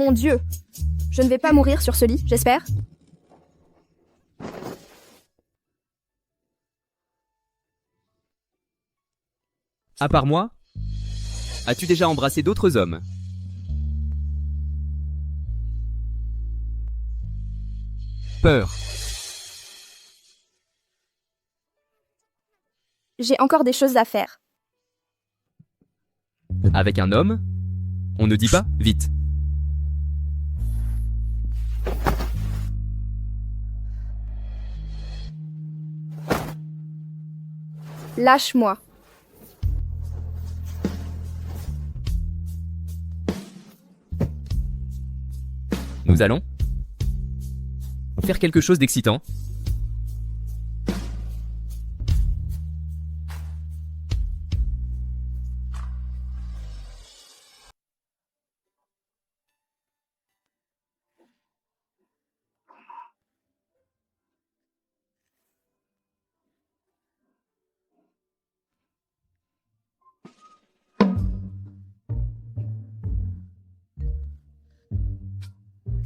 Mon Dieu! Je ne vais pas mourir sur ce lit, j'espère. À part moi, as-tu déjà embrassé d'autres hommes? Peur. J'ai encore des choses à faire. Avec un homme? On ne dit pas vite. Lâche-moi. Nous allons faire quelque chose d'excitant.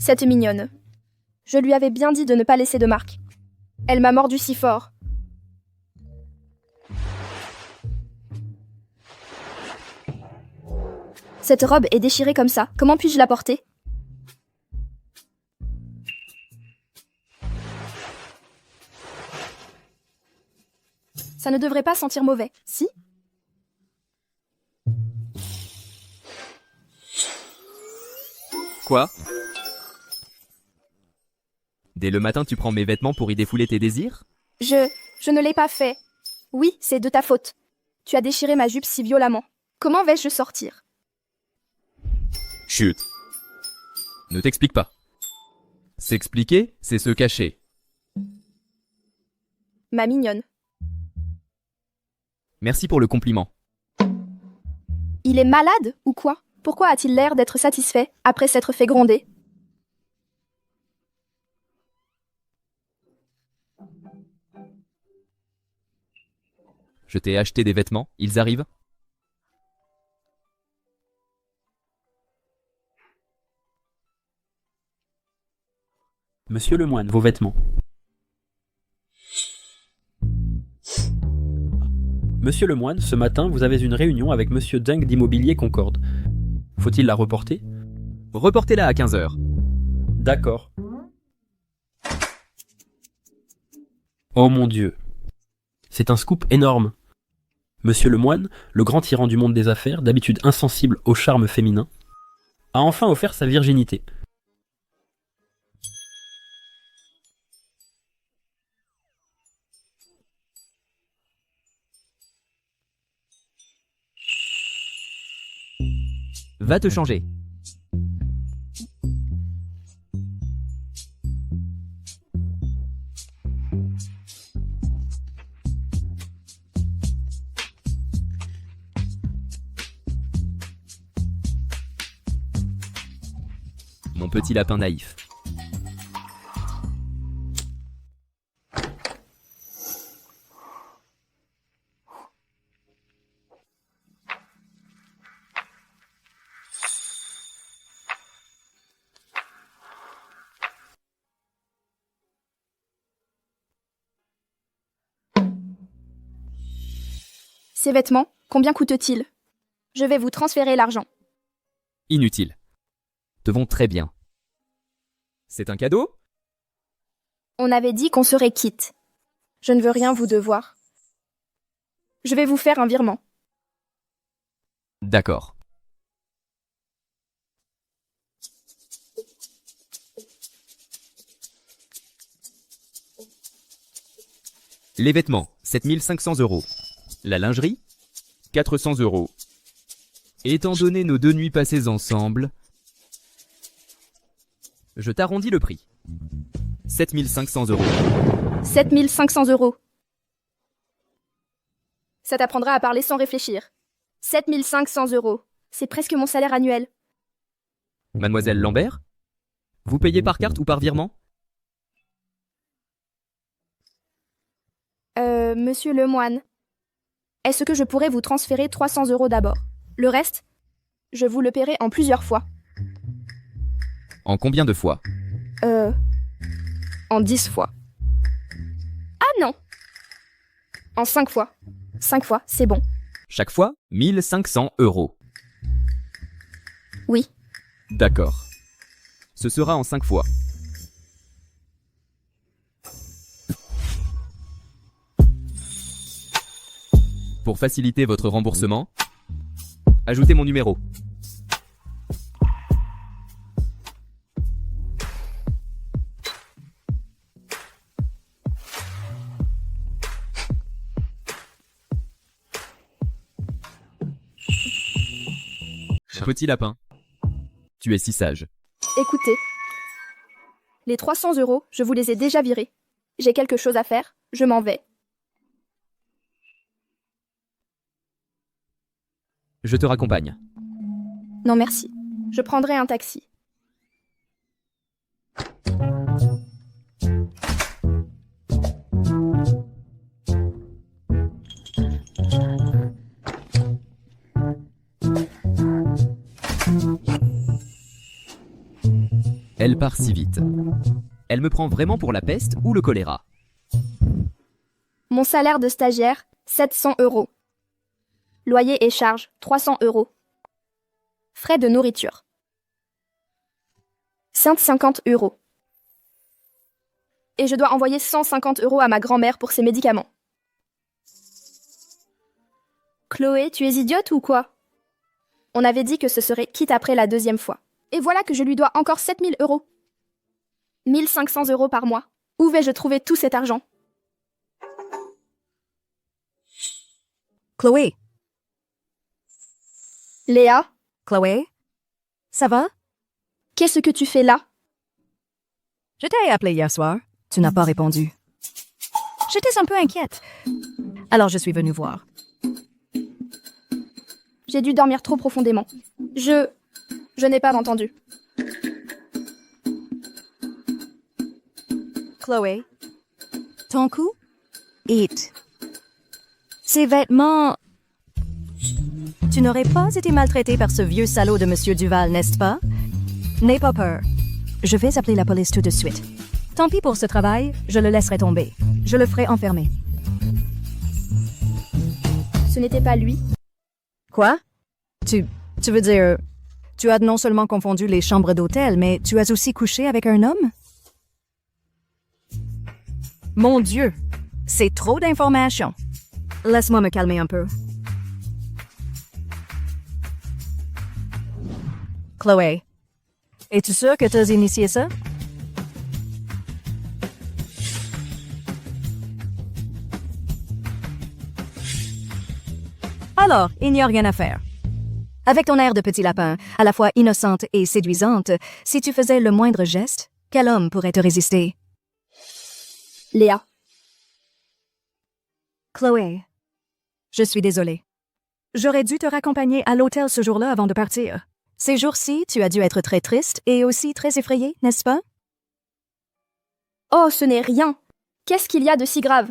Cette mignonne. Je lui avais bien dit de ne pas laisser de marque. Elle m'a mordu si fort. Cette robe est déchirée comme ça. Comment puis-je la porter? Ça ne devrait pas sentir mauvais, si? Quoi? Dès le matin, tu prends mes vêtements pour y défouler tes désirs? Je ne l'ai pas fait. Oui, c'est de ta faute. Tu as déchiré ma jupe si violemment. Comment vais-je sortir? Chut. Ne t'explique pas. S'expliquer, c'est se cacher. Ma mignonne. Merci pour le compliment. Il est malade ou quoi? Pourquoi a-t-il l'air d'être satisfait après s'être fait gronder? Je t'ai acheté des vêtements, ils arrivent? Monsieur Lemoine, vos vêtements. Monsieur Lemoine, ce matin, vous avez une réunion avec Monsieur Deng d'Immobilier Concorde. Faut-il la reporter? Reportez-la à 15h. D'accord. Oh mon Dieu. C'est un scoop énorme. Monsieur Lemoine, le grand tyran du monde des affaires, d'habitude insensible au charme féminin, a enfin offert sa virginité. Va te changer. Mon petit lapin naïf. Ces vêtements, combien coûtent-ils? Je vais vous transférer l'argent. Inutile. Te vont très bien. C'est un cadeau? On avait dit qu'on serait quitte. Je ne veux rien vous devoir. Je vais vous faire un virement. D'accord. Les vêtements, 7500 €. La lingerie, 400 €. Étant donné nos 2 nuits passées ensemble, je t'arrondis le prix. 7500 €. 7500 €. Ça t'apprendra à parler sans réfléchir. 7500 €. C'est presque mon salaire annuel. Mademoiselle Lambert, vous payez par carte ou par virement? Monsieur Lemoine, est-ce que je pourrais vous transférer 300 € d'abord? Le reste, je vous le paierai en plusieurs fois. En combien de fois? En 10 fois. Ah non! En 5 fois. 5 fois, c'est bon. Chaque fois, 1500 euros. Oui. D'accord. Ce sera en 5 fois. Pour faciliter votre remboursement, ajoutez mon numéro. Petit lapin, tu es si sage. Écoutez. Les 300 euros, je vous les ai déjà virés. J'ai quelque chose à faire, je m'en vais. Je te raccompagne. Non merci. Je prendrai un taxi. Elle part si vite. Elle me prend vraiment pour la peste ou le choléra? Mon salaire de stagiaire, 700 euros. Loyer et charges, 300 euros. Frais de nourriture, 150 euros. Et je dois envoyer 150 euros à ma grand-mère pour ses médicaments. Chloé, tu es idiote ou quoi? On avait dit que ce serait quitte après la deuxième fois. Et voilà que je lui dois encore 7000 euros. 1500 euros par mois. Où vais-je trouver tout cet argent? Chloé, Léa, Chloé, ça va? qu'est-ce que tu fais là? Je t'ai appelé hier soir. Tu n'as pas répondu. J'étais un peu inquiète. Alors je suis venue voir. J'ai dû dormir trop profondément. Je n'ai pas entendu. Chloé, ton cou? Eat. Ces vêtements... Tu n'aurais pas été maltraité par ce vieux salaud de Monsieur Duval, n'est-ce pas? N'aie pas peur. Je vais appeler la police tout de suite. Tant pis pour ce travail, je le laisserai tomber. Je le ferai enfermer. Ce n'était pas lui. Quoi? Tu veux dire... Tu as non seulement confondu les chambres d'hôtel, mais tu as aussi couché avec un homme? Mon Dieu! C'est trop d'informations. Laisse-moi me calmer un peu. Chloé, es-tu sûre que tu as initié ça? Alors, il n'y a rien à faire. Avec ton air de petit lapin, à la fois innocente et séduisante, si tu faisais le moindre geste, quel homme pourrait te résister? Léa. Chloé, je suis désolée. J'aurais dû te raccompagner à l'hôtel ce jour-là avant de partir. Ces jours-ci, tu as dû être très triste et aussi très effrayée, n'est-ce pas? Oh, ce n'est rien. Qu'est-ce qu'il y a de si grave?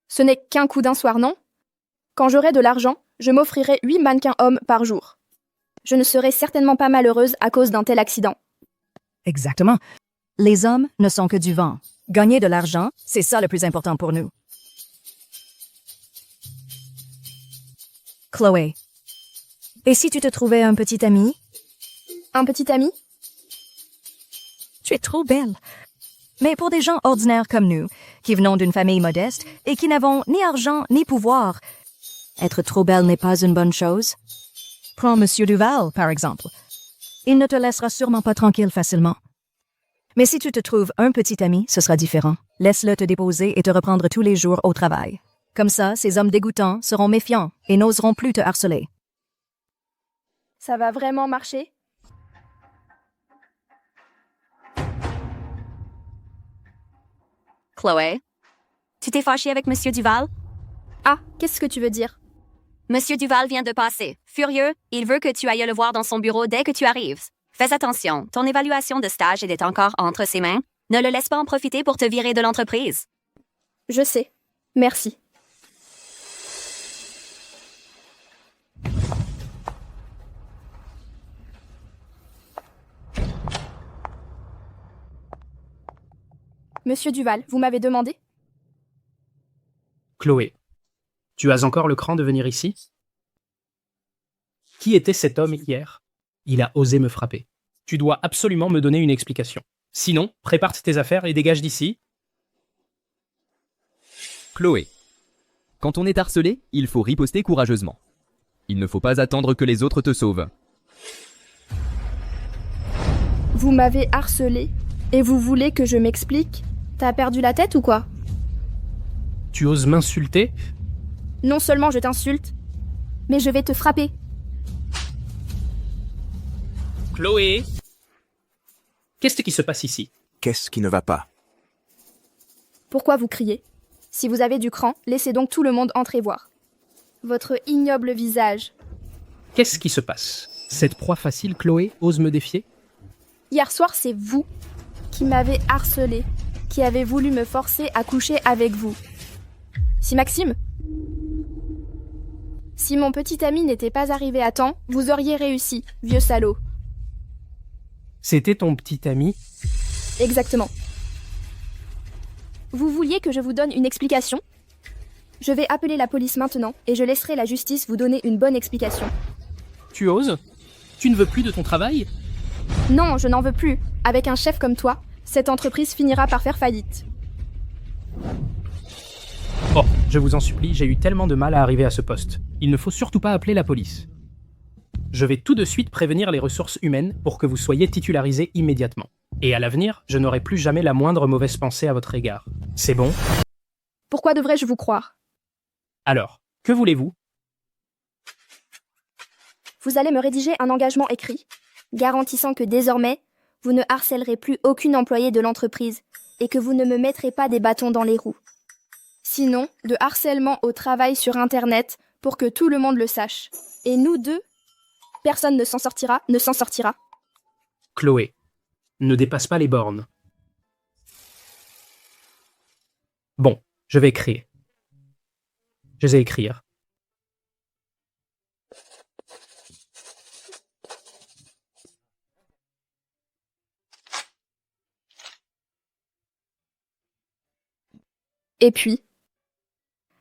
Ce n'est qu'un coup d'un soir, non? Quand j'aurai de l'argent, je m'offrirai 8 mannequins hommes par jour. Je ne serai certainement pas malheureuse à cause d'un tel accident. Exactement. Les hommes ne sont que du vent. Gagner de l'argent, c'est ça le plus important pour nous. Chloé, et si tu te trouvais un petit ami? Un petit ami? Tu es trop belle. Mais pour des gens ordinaires comme nous, qui venons d'une famille modeste et qui n'avons ni argent ni pouvoir, être trop belle n'est pas une bonne chose. Prends Monsieur Duval, par exemple. Il ne te laissera sûrement pas tranquille facilement. Mais si tu te trouves un petit ami, ce sera différent. Laisse-le te déposer et te reprendre tous les jours au travail. Comme ça, ces hommes dégoûtants seront méfiants et n'oseront plus te harceler. Ça va vraiment marcher? Chloé, tu t'es fâchée avec Monsieur Duval? Ah, qu'est-ce que tu veux dire? Monsieur Duval vient de passer. Furieux, il veut que tu ailles le voir dans son bureau dès que tu arrives. Fais attention, ton évaluation de stage est encore entre ses mains. Ne le laisse pas en profiter pour te virer de l'entreprise. Je sais. Merci. Monsieur Duval, vous m'avez demandé? Chloé, tu as encore le cran de venir ici? Qui était cet homme hier? Il a osé me frapper. Tu dois absolument me donner une explication. Sinon, prépare tes affaires et dégage d'ici. Chloé. Quand on est harcelé, il faut riposter courageusement. Il ne faut pas attendre que les autres te sauvent. Vous m'avez harcelé et vous voulez que je m'explique? T'as perdu la tête ou quoi? Tu oses m'insulter? Non seulement je t'insulte, mais je vais te frapper. Chloé! Qu'est-ce qui se passe ici? Qu'est-ce qui ne va pas? Pourquoi vous criez? Si vous avez du cran, laissez donc tout le monde entrer voir. Votre ignoble visage. Qu'est-ce qui se passe? Cette proie facile, Chloé, ose me défier? Hier soir, c'est vous qui m'avez harcelé, qui avez voulu me forcer à coucher avec vous. Si Maxime? Si mon petit ami n'était pas arrivé à temps, vous auriez réussi, vieux salaud. C'était ton petit ami? Exactement. Vous vouliez que je vous donne une explication? Je vais appeler la police maintenant et je laisserai la justice vous donner une bonne explication. Tu oses? Tu ne veux plus de ton travail? Non, je n'en veux plus. Avec un chef comme toi, cette entreprise finira par faire faillite. Oh, je vous en supplie, j'ai eu tellement de mal à arriver à ce poste. Il ne faut surtout pas appeler la police. Je vais tout de suite prévenir les ressources humaines pour que vous soyez titularisé immédiatement. Et à l'avenir, je n'aurai plus jamais la moindre mauvaise pensée à votre égard. C'est bon? Pourquoi devrais-je vous croire? Alors, que voulez-vous? Vous allez me rédiger un engagement écrit, garantissant que désormais, vous ne harcèlerez plus aucune employée de l'entreprise et que vous ne me mettrez pas des bâtons dans les roues. Sinon, de harcèlement au travail sur Internet pour que tout le monde le sache. Et nous deux, personne ne s'en sortira, ne s'en sortira. Chloé, ne dépasse pas les bornes. Bon, je vais écrire. Je vais écrire. Et puis,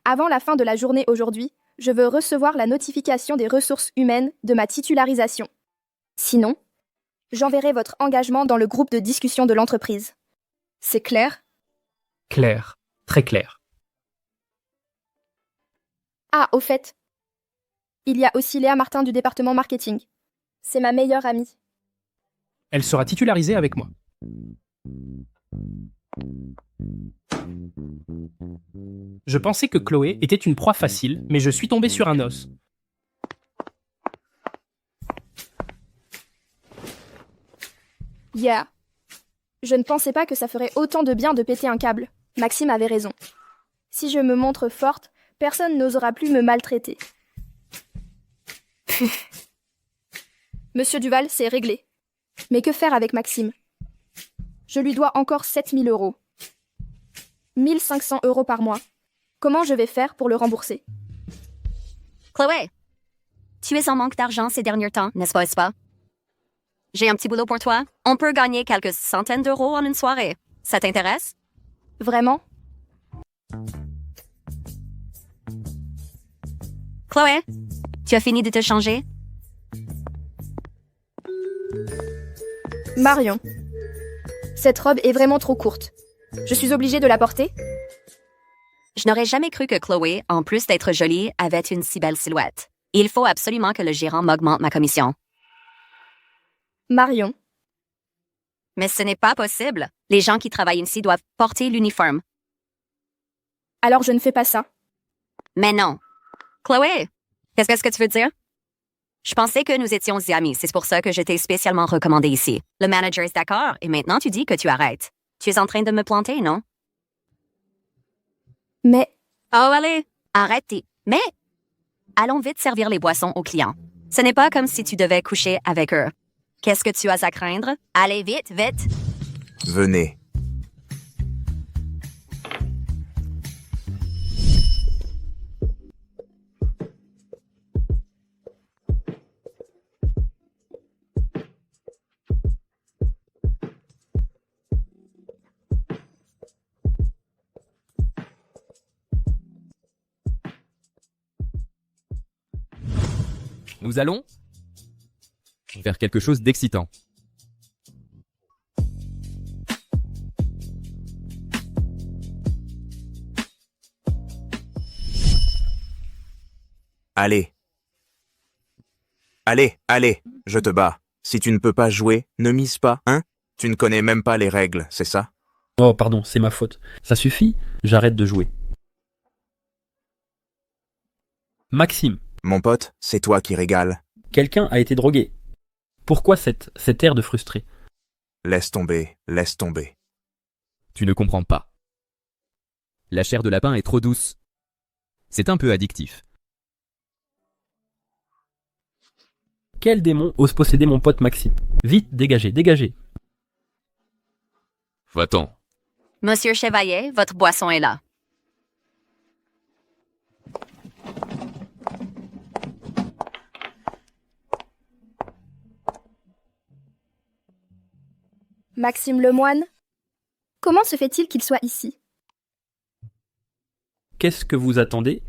avant la fin de la journée aujourd'hui, je veux recevoir la notification des ressources humaines de ma titularisation. Sinon, j'enverrai votre engagement dans le groupe de discussion de l'entreprise. C'est clair? Clair, très clair. Ah, au fait, il y a aussi Léa Martin du département marketing. C'est ma meilleure amie. Elle sera titularisée avec moi. Je pensais que Chloé était une proie facile, mais je suis tombé sur un os. Yeah. Je ne pensais pas que ça ferait autant de bien de péter un câble. Maxime avait raison. Si je me montre forte, personne n'osera plus me maltraiter. Monsieur Duval, c'est réglé. Mais que faire avec Maxime? Je lui dois encore 7000 euros. 1500 euros par mois. Comment je vais faire pour le rembourser? Chloé, tu es en manque d'argent ces derniers temps, n'est-ce pas? J'ai un petit boulot pour toi. On peut gagner quelques centaines d'euros en une soirée. Ça t'intéresse? Vraiment? Chloé, tu as fini de te changer? Marion. Cette robe est vraiment trop courte. Je suis obligée de la porter? Je n'aurais jamais cru que Chloé, en plus d'être jolie, avait une si belle silhouette. Il faut absolument que le gérant m'augmente ma commission. Marion. Mais ce n'est pas possible. Les gens qui travaillent ici doivent porter l'uniforme. Alors je ne fais pas ça. Mais non. Chloé, qu'est-ce que tu veux dire? Je pensais que nous étions amis, c'est pour ça que je t'ai spécialement recommandé ici. Le manager est d'accord, et maintenant tu dis que tu arrêtes. Tu es en train de me planter, non? Mais... Oh, allez, arrête. Mais allons vite servir les boissons aux clients. Ce n'est pas comme si tu devais coucher avec eux. Qu'est-ce que tu as à craindre? Allez, vite, vite! Venez. Nous allons faire quelque chose d'excitant. Allez. Allez, je te bats. Si tu ne peux pas jouer, ne mise pas, hein? Tu ne connais même pas les règles, c'est ça? Oh, pardon, c'est ma faute. Ça suffit, j'arrête de jouer. Maxime, Mon pote, c'est toi qui régales. quelqu'un a été drogué. Pourquoi cet air de frustré? Laisse tomber, laisse tomber. Tu ne comprends pas. La chair de lapin est trop douce. C'est un peu addictif. Quel démon ose posséder mon pote Maxime? Vite, dégagez, dégagez. Va-t'en. Monsieur Chevalier, votre boisson est là. Maxime Lemoine, comment se fait-il qu'il soit ici? Qu'est-ce que vous attendez?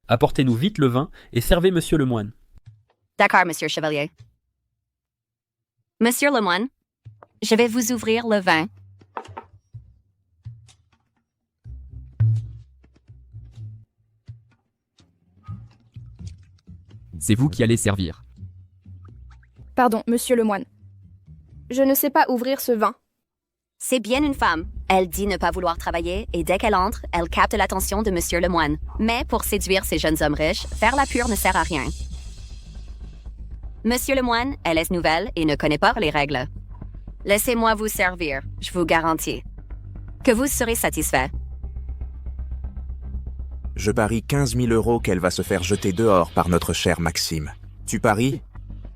Apportez-nous vite le vin et servez Monsieur le moine. D'accord, Monsieur Chevalier. Monsieur Lemoine, je vais vous ouvrir le vin. C'est vous qui allez servir. Pardon, monsieur Lemoine. Je ne sais pas ouvrir ce vin. C'est bien une femme. Elle dit ne pas vouloir travailler et dès qu'elle entre, elle capte l'attention de Monsieur Lemoine. Mais pour séduire ces jeunes hommes riches, faire la pure ne sert à rien. Monsieur Lemoine, elle est nouvelle et ne connaît pas les règles. Laissez-moi vous servir, je vous garantis. Que vous serez satisfait. Je parie 15 000 € qu'elle va se faire jeter dehors par notre cher Maxime. Tu paries?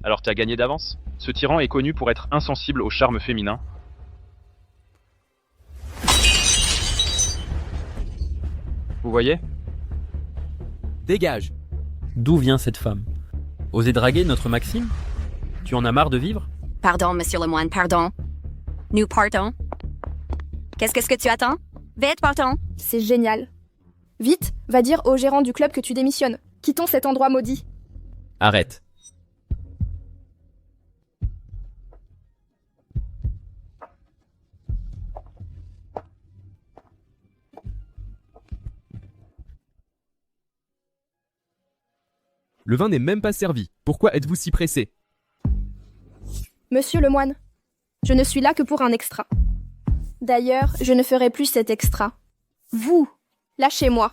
Alors t'as gagné d'avance. Ce tyran est connu pour être insensible au charme féminin. Vous voyez? Dégage. D'où vient cette femme? Oser draguer notre Maxime? Tu en as marre de vivre? Pardon, Monsieur Lemoine, pardon. Nous partons. Qu'est-ce que tu attends? Vite, partons. C'est génial. Vite, va dire au gérant du club que tu démissionnes. Quittons cet endroit maudit. Arrête. Le vin n'est même pas servi. Pourquoi êtes-vous si pressé? Monsieur Lemoine, je ne suis là que pour un extra. D'ailleurs, je ne ferai plus cet extra. Vous, lâchez-moi.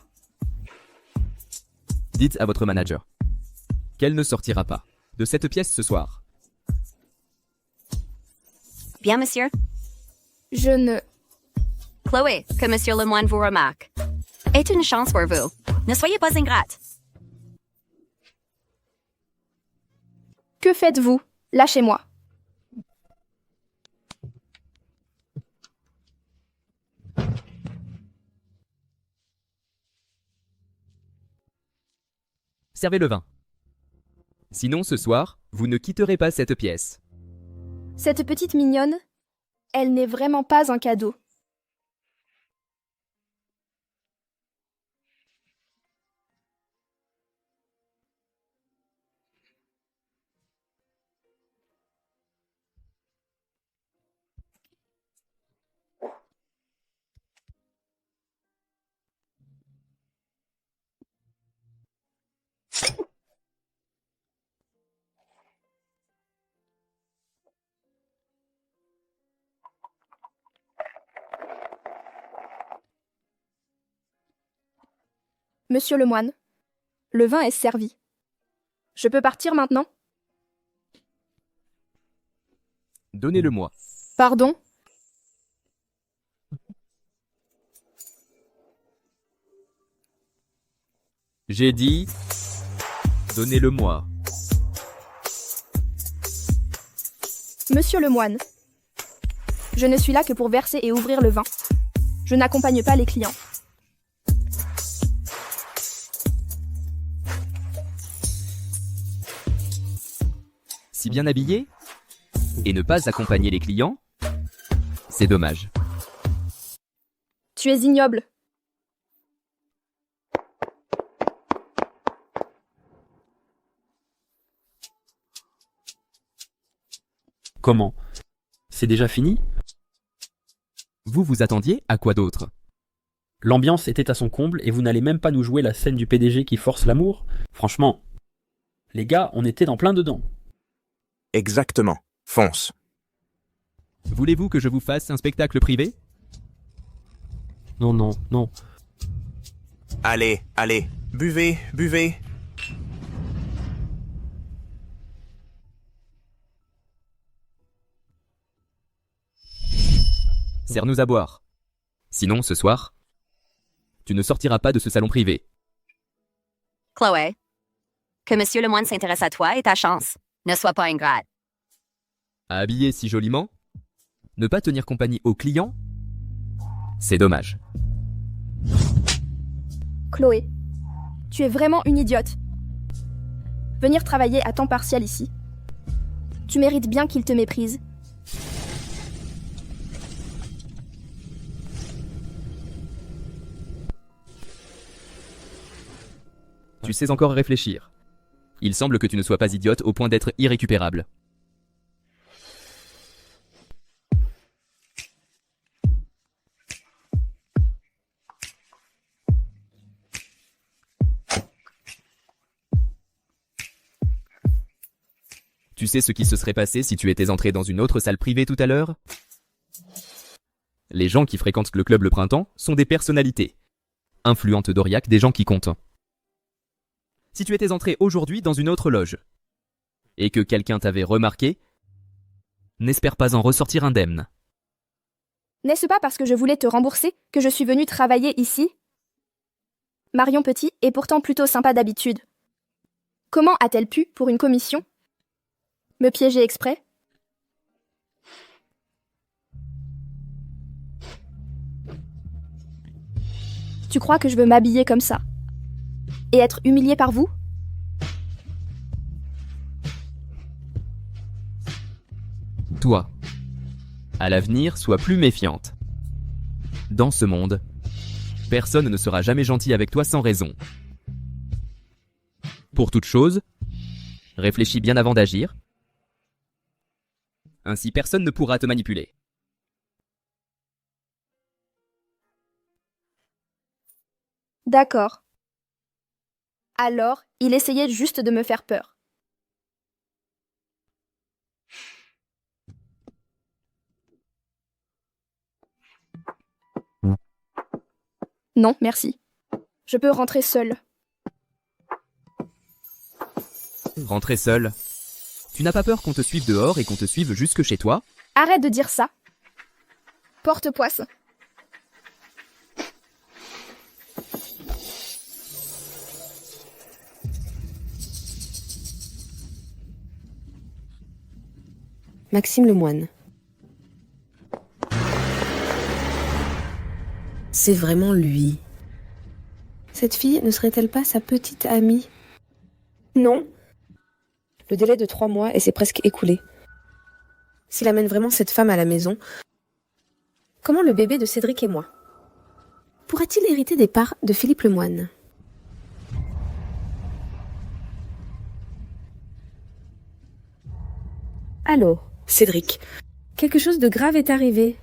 Dites à votre manager qu'elle ne sortira pas de cette pièce ce soir. Bien, monsieur. Je ne... Chloé, que Monsieur Lemoine vous remarque. Est une chance pour vous. Ne soyez pas ingrate. Que faites-vous? Lâchez-moi. Servez le vin. Sinon, ce soir, vous ne quitterez pas cette pièce. Cette petite mignonne, elle n'est vraiment pas un cadeau. Monsieur Lemoine, le vin est servi. Je peux partir maintenant? Donnez-le-moi. Pardon? J'ai dit... Donnez-le-moi. Monsieur Lemoine, je ne suis là que pour verser et ouvrir le vin. Je n'accompagne pas les clients. Si bien habillé et ne pas accompagner les clients, c'est dommage. Tu es ignoble. Comment? C'est déjà fini? Vous vous attendiez à quoi d'autre? L'ambiance était à son comble et vous n'allez même pas nous jouer la scène du PDG qui force l'amour? Franchement, les gars, on était dans plein dedans. Exactement. Fonce. Voulez-vous que je vous fasse un spectacle privé? Non, non, non. Allez, allez. Buvez, buvez. Sers-nous à boire. Sinon, ce soir, tu ne sortiras pas de ce salon privé. Chloé, que Monsieur Lemoine s'intéresse à toi est ta chance. Ne sois pas ingrate. Habillé si joliment, ne pas tenir compagnie aux clients, c'est dommage. Chloé, tu es vraiment une idiote. Venir travailler à temps partiel ici. Tu mérites bien qu'il te méprise. Tu sais encore réfléchir. Il semble que tu ne sois pas idiote au point d'être irrécupérable. Tu sais ce qui se serait passé si tu étais entré dans une autre salle privée tout à l'heure? Les gens qui fréquentent le club le printemps sont des personnalités. Influentes d'Aurillac, des gens qui comptent. Si tu étais entré aujourd'hui dans une autre loge, et que quelqu'un t'avait remarqué, n'espère pas en ressortir indemne. N'est-ce pas parce que je voulais te rembourser que je suis venue travailler ici? Marion Petit est pourtant plutôt sympa d'habitude. Comment a-t-elle pu, pour une commission, me piéger exprès? Tu crois que je veux m'habiller comme ça? Et être humiliée par vous? Toi, à l'avenir, sois plus méfiante. Dans ce monde, personne ne sera jamais gentil avec toi sans raison. Pour toute chose, réfléchis bien avant d'agir. Ainsi personne ne pourra te manipuler. D'accord. Alors, il essayait juste de me faire peur. Non, merci. Je peux rentrer seule. Rentrer seul. Tu n'as pas peur qu'on te suive dehors et qu'on te suive jusque chez toi? Arrête de dire ça. Porte-poisse. Maxime Lemoine. C'est vraiment lui. Cette fille ne serait-elle pas sa petite amie? Non. Le délai de 3 mois et c'est presque écoulé. S'il amène vraiment cette femme à la maison, comment le bébé de Cédric et moi pourra-t-il hériter des parts de Philippe Lemoine? Allô, Cédric. Quelque chose de grave est arrivé.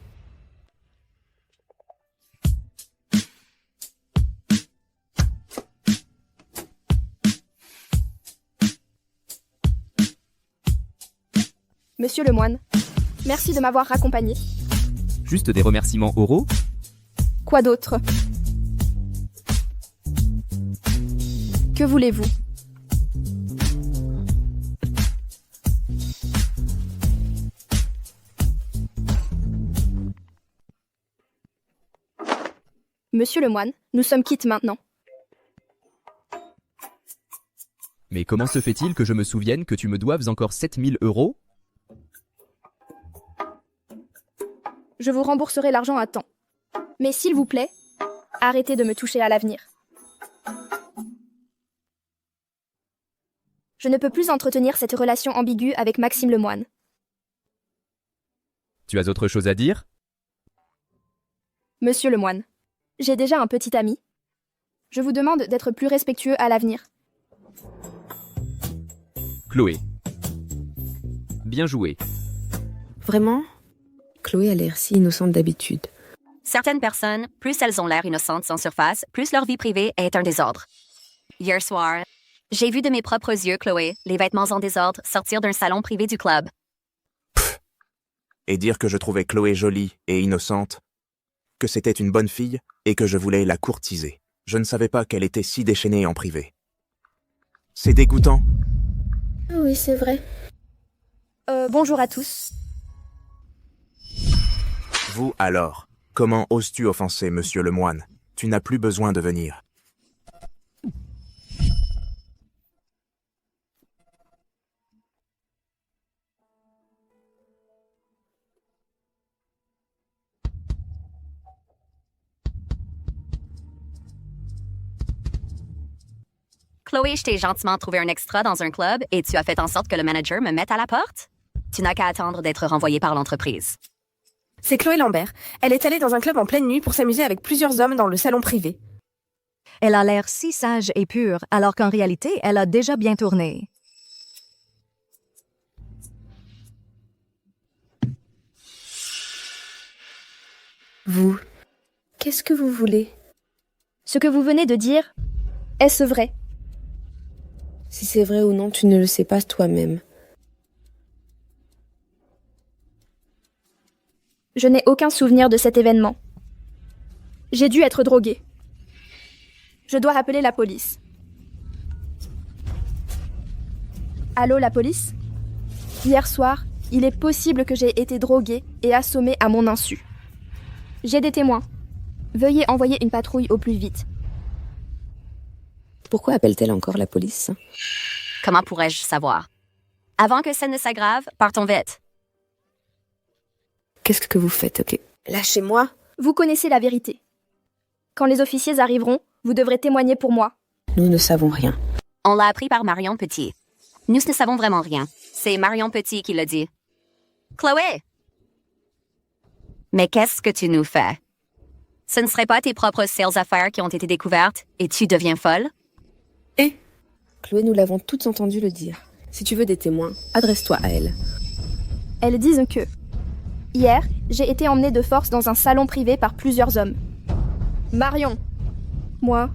Monsieur Lemoine, merci de m'avoir raccompagné. Juste des remerciements oraux? Quoi d'autre? Que voulez-vous? Monsieur Lemoine, nous sommes quittes maintenant. Mais comment se fait-il que je me souvienne que tu me doives encore 7000 €? Je vous rembourserai l'argent à temps. Mais s'il vous plaît, arrêtez de me toucher à l'avenir. Je ne peux plus entretenir cette relation ambiguë avec Maxime Lemoine. Tu as autre chose à dire? Monsieur Lemoine, j'ai déjà un petit ami. Je vous demande d'être plus respectueux à l'avenir. Chloé. Bien joué. Vraiment? Chloé a l'air si innocente d'habitude. Certaines personnes, plus elles ont l'air innocentes en surface, plus leur vie privée est un désordre. Hier soir, j'ai vu de mes propres yeux, Chloé, les vêtements en désordre sortir d'un salon privé du club. Et dire que je trouvais Chloé jolie et innocente, que c'était une bonne fille et que je voulais la courtiser. Je ne savais pas qu'elle était si déchaînée en privé. C'est dégoûtant. Oui, c'est vrai. Bonjour à tous. Vous, alors, comment oses-tu offenser Monsieur le Moine? Tu n'as plus besoin de venir. Chloé, je t'ai gentiment trouvé un extra dans un club et tu as fait en sorte que le manager me mette à la porte? Tu n'as qu'à attendre d'être renvoyé par l'entreprise. C'est Chloé Lambert. Elle est allée dans un club en pleine nuit pour s'amuser avec plusieurs hommes dans le salon privé. Elle a l'air si sage et pure, alors qu'en réalité, elle a déjà bien tourné. Vous, qu'est-ce que vous voulez? Ce que vous venez de dire, est-ce vrai? Si c'est vrai ou non, tu ne le sais pas toi-même. Je n'ai aucun souvenir de cet événement. J'ai dû être droguée. Je dois appeler la police. Allô, la police? Hier soir, il est possible que j'ai été droguée et assommée à mon insu. J'ai des témoins. Veuillez envoyer une patrouille au plus vite. Pourquoi appelle-t-elle encore la police? Comment pourrais-je savoir? Avant que ça ne s'aggrave, partons vite. Qu'est-ce que vous faites, ok? Lâchez-moi. Vous connaissez la vérité. Quand les officiers arriveront, vous devrez témoigner pour moi. Nous ne savons rien. On l'a appris par Marion Petit. Nous ne savons vraiment rien. C'est Marion Petit qui l'a dit. Chloé! Mais qu'est-ce que tu nous fais? Ce ne seraient pas tes propres sales affaires qui ont été découvertes et tu deviens folle? Et Chloé, nous l'avons toutes entendu le dire. Si tu veux des témoins, adresse-toi à elle. Elles disent que... Hier, j'ai été emmenée de force dans un salon privé par plusieurs hommes. Marion. Moi.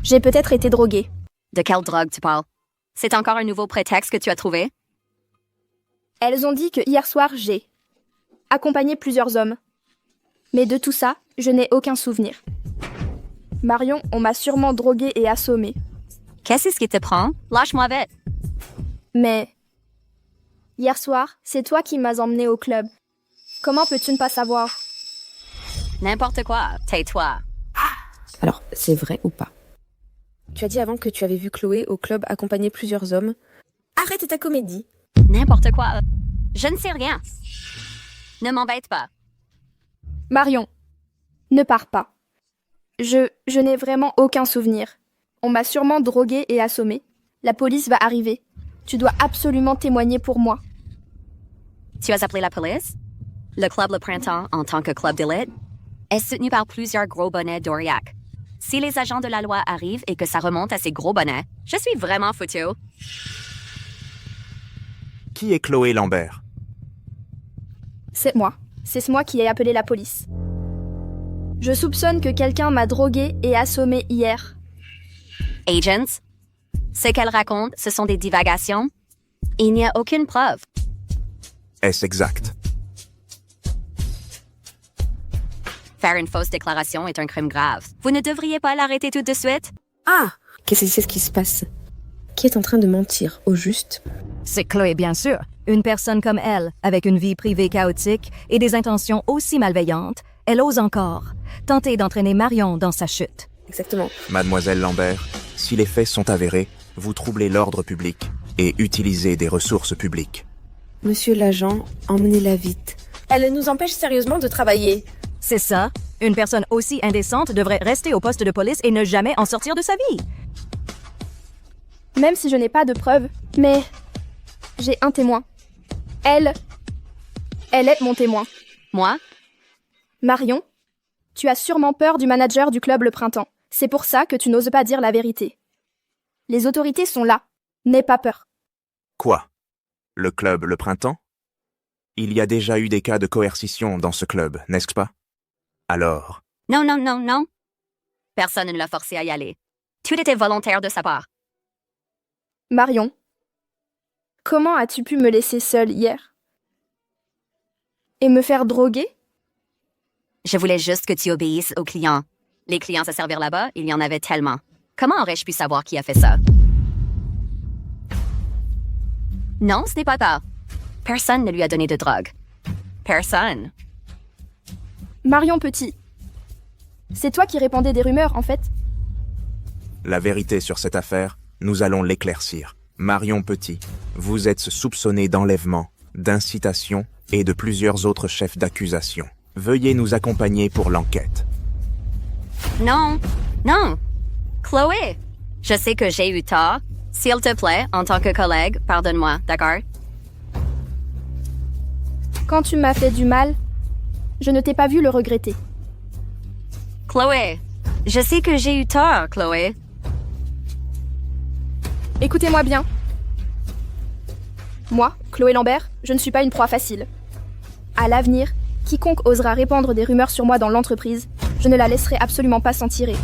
J'ai peut-être été droguée. De quelle drogue tu parles? C'est encore un nouveau prétexte que tu as trouvé? Elles ont dit que hier soir, j'ai accompagné plusieurs hommes. Mais de tout ça, je n'ai aucun souvenir. Marion, on m'a sûrement droguée et assommée. Qu'est-ce qui te prend? Lâche-moi vite. Mais... Hier soir, c'est toi qui m'as emmenée au club. Comment peux-tu ne pas savoir? N'importe quoi, tais-toi. Alors, c'est vrai ou pas? Tu as dit avant que tu avais vu Chloé au club accompagner plusieurs hommes. Arrête ta comédie. N'importe quoi. Je ne sais rien. Ne m'embête pas. Marion, ne pars pas. Je n'ai vraiment aucun souvenir. On m'a sûrement droguée et assommée. La police va arriver. Tu dois absolument témoigner pour moi. Tu as appelé la police? Le club Le Printemps, en tant que club d'élite, est soutenu par plusieurs gros bonnets d'Aurillac. Si les agents de la loi arrivent et que ça remonte à ces gros bonnets, je suis vraiment foutu. Qui est Chloé Lambert? C'est moi. C'est moi qui ai appelé la police. Je soupçonne que quelqu'un m'a droguée et assommée hier. Agents, ce qu'elle raconte, ce sont des divagations. Il n'y a aucune preuve. Est-ce exact? Faire une fausse déclaration est un crime grave. Vous ne devriez pas l'arrêter tout de suite? Ah! Qu'est-ce que c'est ce qui se passe? Qui est en train de mentir, au juste? C'est Chloé, bien sûr. Une personne comme elle, avec une vie privée chaotique et des intentions aussi malveillantes, elle ose encore tenter d'entraîner Marion dans sa chute. Exactement. Mademoiselle Lambert, si les faits sont avérés, vous troublez l'ordre public et utilisez des ressources publiques. Monsieur l'agent, emmenez-la vite. Elle nous empêche sérieusement de travailler. C'est ça. Une personne aussi indécente devrait rester au poste de police et ne jamais en sortir de sa vie. Même si je n'ai pas de preuves, mais... J'ai un témoin. Elle est mon témoin. Moi? Marion, tu as sûrement peur du manager du club Le Printemps. C'est pour ça que tu n'oses pas dire la vérité. Les autorités sont là. N'aie pas peur. Quoi? Le club Le Printemps? Il y a déjà eu des cas de coercition dans ce club, n'est-ce pas? Alors, Non, non, non, non. Personne ne l'a forcé à y aller. Tout était volontaire de sa part. Marion, comment as-tu pu me laisser seule hier? Et me faire droguer? Je voulais juste que tu obéisses aux clients. Les clients à servir là-bas, il y en avait tellement. Comment aurais-je pu savoir qui a fait ça? Non, ce n'est pas ça. Personne ne lui a donné de drogue. Personne. Marion Petit. C'est toi qui répandais des rumeurs, en fait? la vérité sur cette affaire, nous allons l'éclaircir. Marion Petit, vous êtes soupçonné d'enlèvement, d'incitation et de plusieurs autres chefs d'accusation. Veuillez nous accompagner pour l'enquête. Non, non. Chloé, je sais que j'ai eu tort. S'il te plaît, en tant que collègue, pardonne-moi, d'accord? Quand tu m'as fait du mal, je ne t'ai pas vu le regretter. Chloé, je sais que j'ai eu tort, Chloé. Écoutez-moi bien. Moi, Chloé Lambert, je ne suis pas une proie facile. À l'avenir, quiconque osera répandre des rumeurs sur moi dans l'entreprise, je ne la laisserai absolument pas s'en tirer.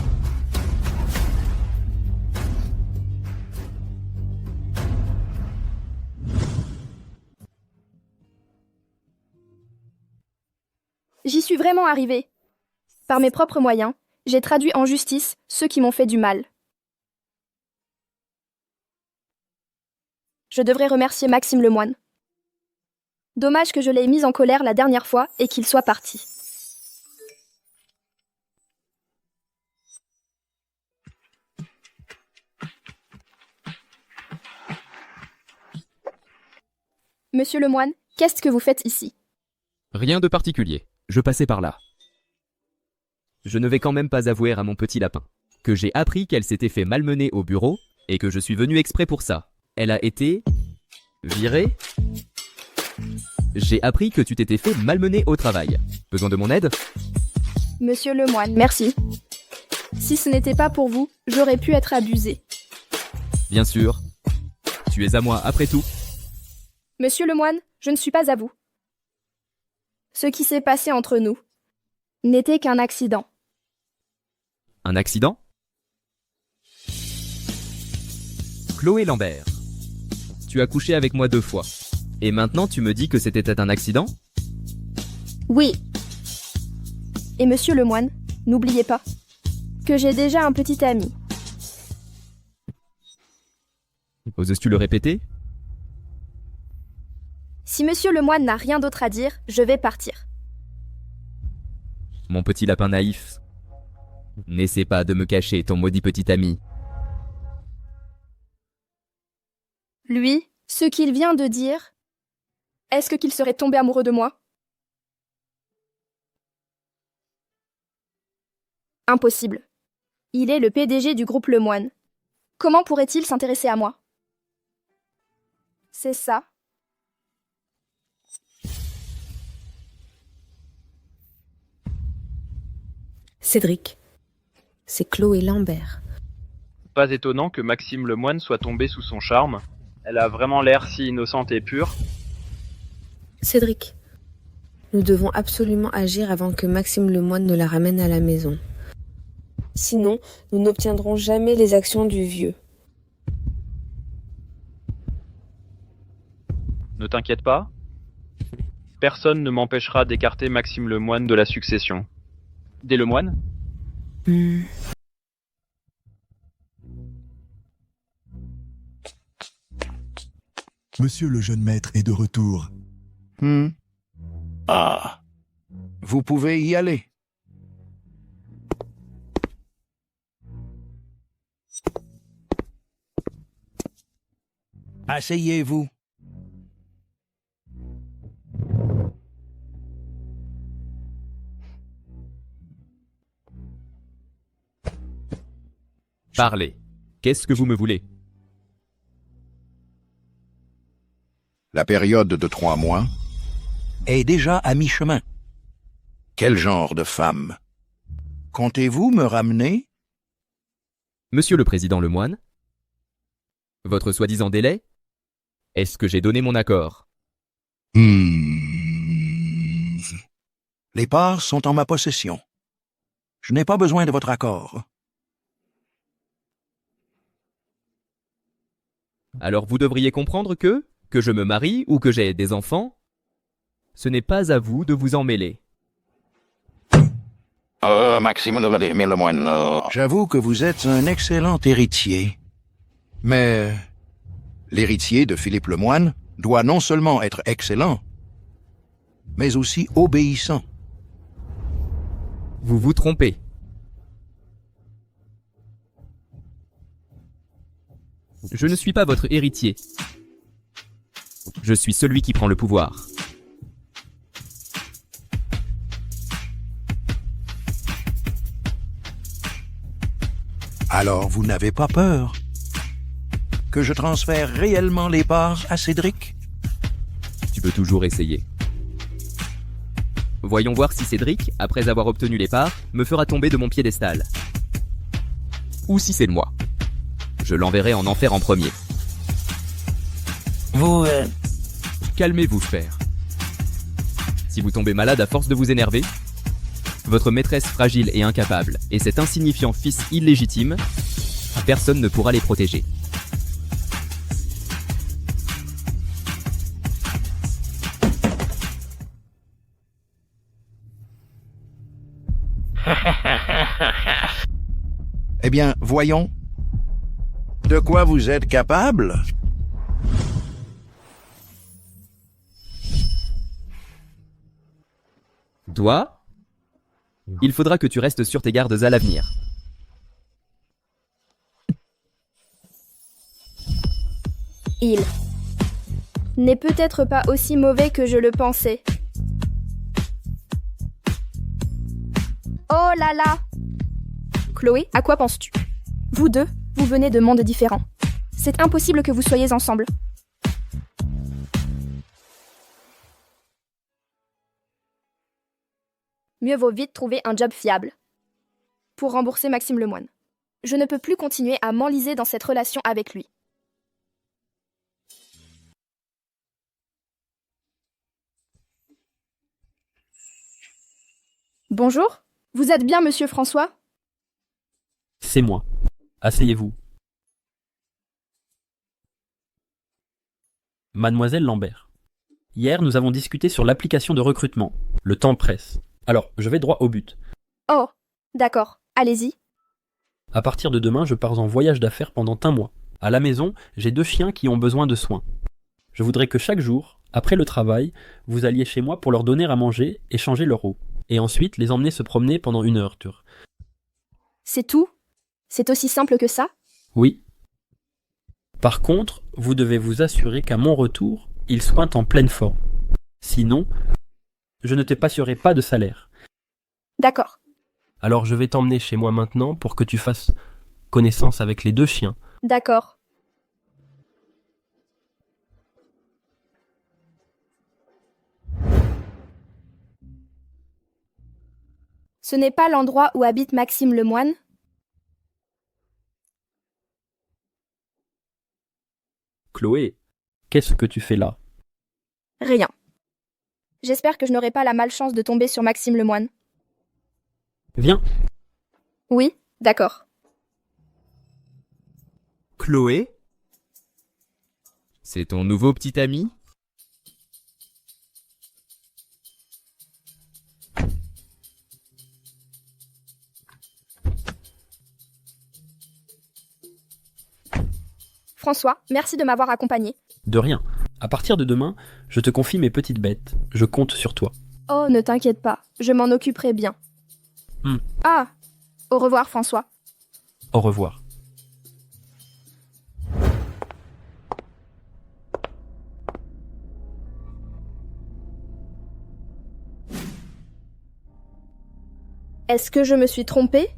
J'y suis vraiment arrivée. Par mes propres moyens, j'ai traduit en justice ceux qui m'ont fait du mal. Je devrais remercier Maxime Lemoine. Dommage que je l'ai mis en colère la dernière fois et qu'il soit parti. Monsieur Lemoine, qu'est-ce que vous faites ici? Rien de particulier, je passais par là. Je ne vais quand même pas avouer à mon petit lapin que j'ai appris qu'elle s'était fait malmener au bureau et que je suis venu exprès pour ça. Elle a été... virée. J'ai appris que tu t'étais fait malmener au travail. Besoin de mon aide? Monsieur Lemoine, merci. Si ce n'était pas pour vous, j'aurais pu être abusée. Bien sûr. Tu es à moi après tout. Monsieur Lemoine, je ne suis pas à vous. Ce qui s'est passé entre nous n'était qu'un accident. Un accident? Chloé Lambert, tu as couché avec moi 2 fois. Et maintenant tu me dis que c'était un accident? Oui. Et monsieur Lemoine, n'oubliez pas que j'ai déjà un petit ami. Oses-tu le répéter? Si monsieur Lemoine n'a rien d'autre à dire, je vais partir. Mon petit lapin naïf, n'essaie pas de me cacher ton maudit petit ami. Lui, ce qu'il vient de dire, est-ce qu'il serait tombé amoureux de moi? Impossible. Il est le PDG du groupe Lemoine. Comment pourrait-il s'intéresser à moi? C'est ça. Cédric, c'est Chloé Lambert. Pas étonnant que Maxime Lemoine soit tombé sous son charme. Elle a vraiment l'air si innocente et pure. Cédric, nous devons absolument agir avant que Maxime Lemoine ne la ramène à la maison. Sinon, nous n'obtiendrons jamais les actions du vieux. Ne t'inquiète pas. Personne ne m'empêchera d'écarter Maxime Lemoine de la succession. Des Lemoine? Monsieur le jeune maître est de retour. Ah, vous pouvez y aller. Asseyez-vous. Parlez. Qu'est-ce que vous me voulez? La période de 3 mois est déjà à mi-chemin. Quel genre de femme comptez-vous me ramener? Monsieur le président Lemoine? Votre soi-disant délai? Est-ce que j'ai donné mon accord? Les parts sont en ma possession. Je n'ai pas besoin de votre accord. Alors vous devriez comprendre que je me marie ou que j'ai des enfants, ce n'est pas à vous de vous en mêler. Maxime Lemoine. J'avoue que vous êtes un excellent héritier. Mais l'héritier de Philippe Lemoine doit non seulement être excellent, mais aussi obéissant. Vous vous trompez. Je ne suis pas votre héritier. Je suis celui qui prend le pouvoir. Alors vous n'avez pas peur que je transfère réellement les parts à Cédric? Tu peux toujours essayer. Voyons voir si Cédric, après avoir obtenu les parts, me fera tomber de mon piédestal. Ou si c'est moi. Je l'enverrai en enfer en premier. Vous... Calmez-vous, père. Si vous tombez malade à force de vous énerver, votre maîtresse fragile et incapable et cet insignifiant fils illégitime, personne ne pourra les protéger. Eh bien, voyons. De quoi vous êtes capable? Toi, il faudra que tu restes sur tes gardes à l'avenir. Il n'est peut-être pas aussi mauvais que je le pensais. Oh là là! Chloé, à quoi penses-tu? Vous deux, vous venez de mondes différents. C'est impossible que vous soyez ensemble. Mieux vaut vite trouver un job fiable. Pour rembourser Maxime Lemoine. Je ne peux plus continuer à m'enliser dans cette relation avec lui. Bonjour, vous êtes bien Monsieur François? C'est moi. Asseyez-vous. Mademoiselle Lambert. Hier, nous avons discuté sur l'application de recrutement. Le temps presse. Alors, je vais droit au but. Oh, d'accord, allez-y. À partir de demain, je pars en voyage d'affaires pendant un mois. À la maison, j'ai 2 chiens qui ont besoin de soins. Je voudrais que chaque jour, après le travail, vous alliez chez moi pour leur donner à manger et changer leur eau. Et ensuite, les emmener se promener pendant 1 heure. C'est tout? C'est aussi simple que ça? Oui. Par contre, vous devez vous assurer qu'à mon retour, ils soient en pleine forme. Sinon, je ne te passerai pas de salaire. D'accord. Alors je vais t'emmener chez moi maintenant pour que tu fasses connaissance avec les 2 chiens. D'accord. Ce n'est pas l'endroit où habite Maxime Lemoine? Chloé, qu'est-ce que tu fais là? Rien. J'espère que je n'aurai pas la malchance de tomber sur Maxime Lemoine. Viens. Oui, d'accord. Chloé? C'est ton nouveau petit ami? François, merci de m'avoir accompagné. De rien. À partir de demain, je te confie mes petites bêtes. Je compte sur toi. Oh, ne t'inquiète pas, je m'en occuperai bien. Ah, au revoir François. Au revoir. Est-ce que je me suis trompée?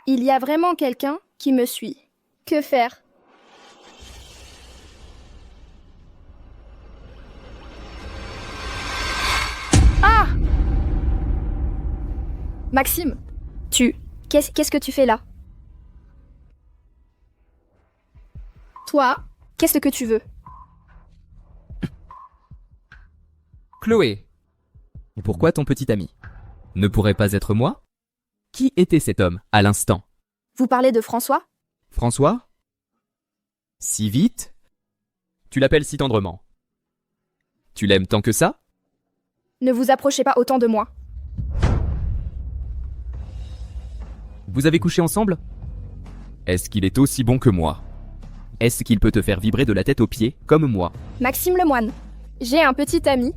Il y a vraiment quelqu'un qui me suit. Que faire? Ah! Maxime, qu'est-ce que tu fais là? Toi, qu'est-ce que tu veux? Chloé. Et pourquoi ton petit ami ne pourrait pas être moi? Qui était cet homme, à l'instant? Vous parlez de François? François? Si vite? Tu l'appelles si tendrement. Tu l'aimes tant que ça? Ne vous approchez pas autant de moi. Vous avez couché ensemble? Est-ce qu'il est aussi bon que moi? Est-ce qu'il peut te faire vibrer de la tête aux pieds, comme moi? Maxime Lemoine, j'ai un petit ami.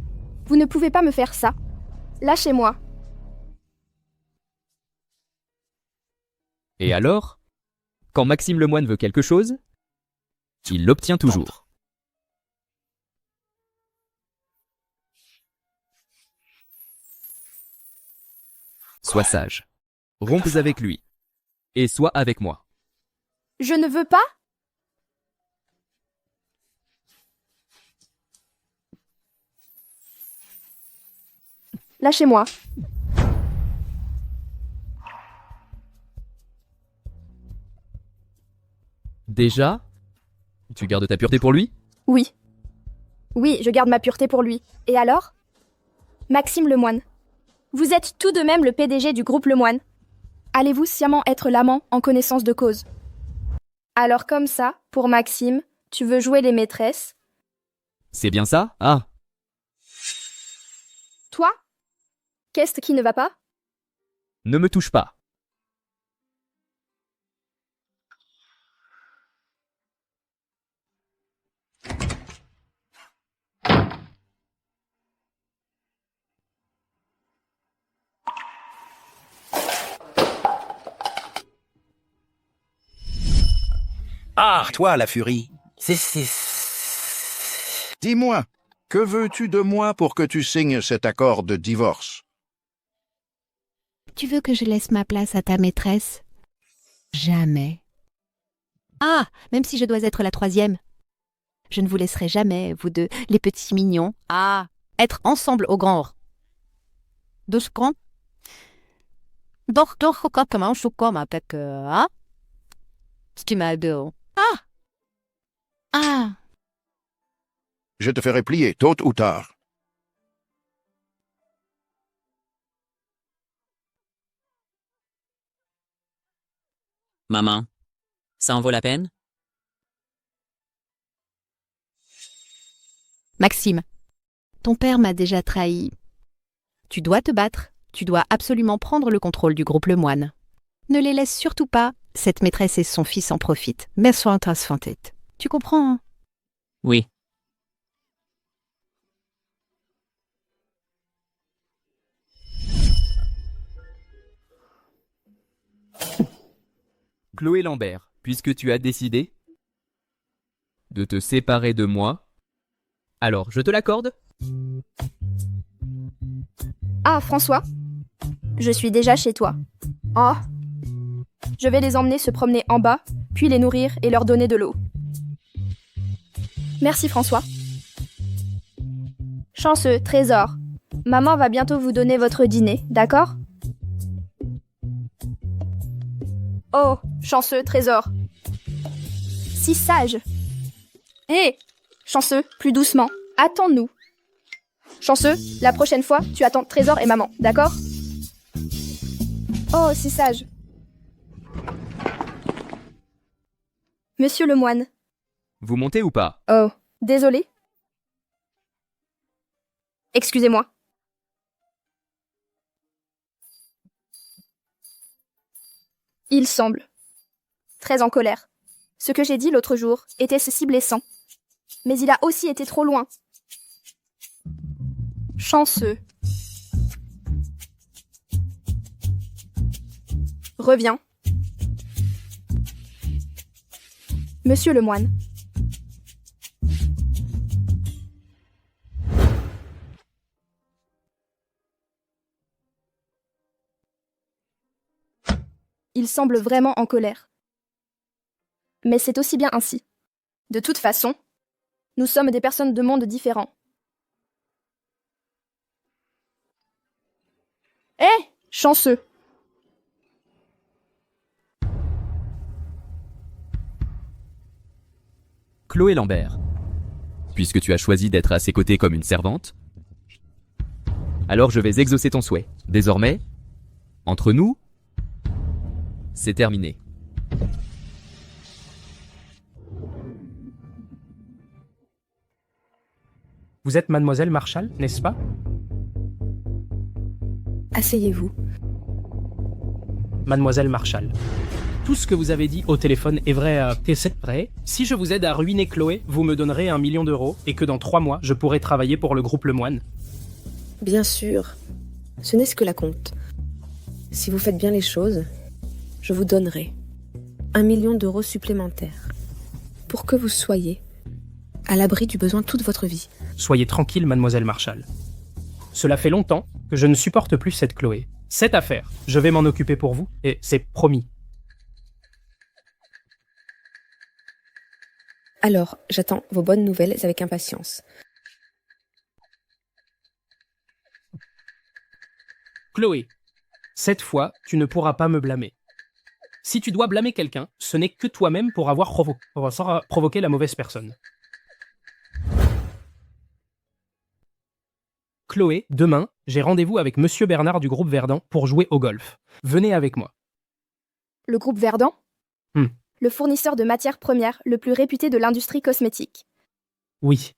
Vous ne pouvez pas me faire ça. Lâchez-moi. Et alors? Quand Maxime Lemoine veut quelque chose, il l'obtient toujours. Sois sage. Rompes avec lui. Et sois avec moi. Je ne veux pas? Lâchez-moi. Déjà? Tu gardes ta pureté pour lui? Oui. Oui, je garde ma pureté pour lui. Et alors? Maxime Lemoine, vous êtes tout de même le PDG du groupe Lemoine. Allez-vous sciemment être l'amant en connaissance de cause? Alors comme ça, pour Maxime, tu veux jouer les maîtresses? C'est bien ça? Ah, Toi? Qu'est-ce qui ne va pas? ne me touche pas. Ah, toi, la furie. Dis-moi, que veux-tu de moi pour que tu signes cet accord de divorce? Tu veux que je laisse ma place à ta maîtresse? Jamais. Ah, même si je dois être la troisième. Je ne vous laisserai jamais, vous deux, les petits mignons. Ah, être ensemble au grand. Dos grand. Doch, comment je comme avec, ah? Stimado. Ah! Ah! Je te ferai plier, tôt ou tard. Maman, ça en vaut la peine? Maxime, ton père m'a déjà trahi. Tu dois te battre. Tu dois absolument prendre le contrôle du groupe Lemoine. Ne les laisse surtout pas. Cette maîtresse et son fils en profitent. Mais sois tête. Tu comprends, hein? Oui. Chloé Lambert, puisque tu as décidé de te séparer de moi, alors je te l'accorde. Ah, François? Je suis déjà chez toi. Oh. Je vais les emmener se promener en bas, puis les nourrir et leur donner de l'eau. Merci, François. Chanceux, Trésor. Maman va bientôt vous donner votre dîner, d'accord? Oh, chanceux, Trésor. Si sage. Hé, chanceux, plus doucement. Attends-nous. Chanceux, la prochaine fois, tu attends Trésor et maman, d'accord? Oh, si sage. Monsieur Lemoine. Vous montez ou pas? Oh, désolé. Excusez-moi. Il semble très en colère. Ce que j'ai dit l'autre jour était ceci blessant. Mais il a aussi été trop loin. Chanceux. Reviens. Monsieur Lemoine. Il semble vraiment en colère. Mais c'est aussi bien ainsi. De toute façon, nous sommes des personnes de mondes différents. Hé, chanceux! Chloé Lambert. Puisque tu as choisi d'être à ses côtés comme une servante, alors je vais exaucer ton souhait. Désormais, entre nous, c'est terminé. Vous êtes mademoiselle Marshall, n'est-ce pas? Asseyez-vous. Mademoiselle Marshall. Tout ce que vous avez dit au téléphone est vrai à T7 près. Si je vous aide à ruiner Chloé, vous me donnerez 1 million d'euros et que dans 3 mois, je pourrai travailler pour le groupe Lemoine. Bien sûr. Ce n'est ce que la compte. Si vous faites bien les choses, je vous donnerai 1 million d'euros supplémentaires pour que vous soyez à l'abri du besoin toute votre vie. Soyez tranquille, mademoiselle Marshall. Cela fait longtemps que je ne supporte plus cette Chloé. Cette affaire, je vais m'en occuper pour vous, et c'est promis. Alors, j'attends vos bonnes nouvelles avec impatience. Chloé, cette fois, tu ne pourras pas me blâmer. Si tu dois blâmer quelqu'un, ce n'est que toi-même pour avoir provoqué la mauvaise personne. Chloé, demain, j'ai rendez-vous avec Monsieur Bernard du groupe Verdun pour jouer au golf. Venez avec moi. Le groupe Verdun Hmm. Le fournisseur de matières premières le plus réputé de l'industrie cosmétique. Oui.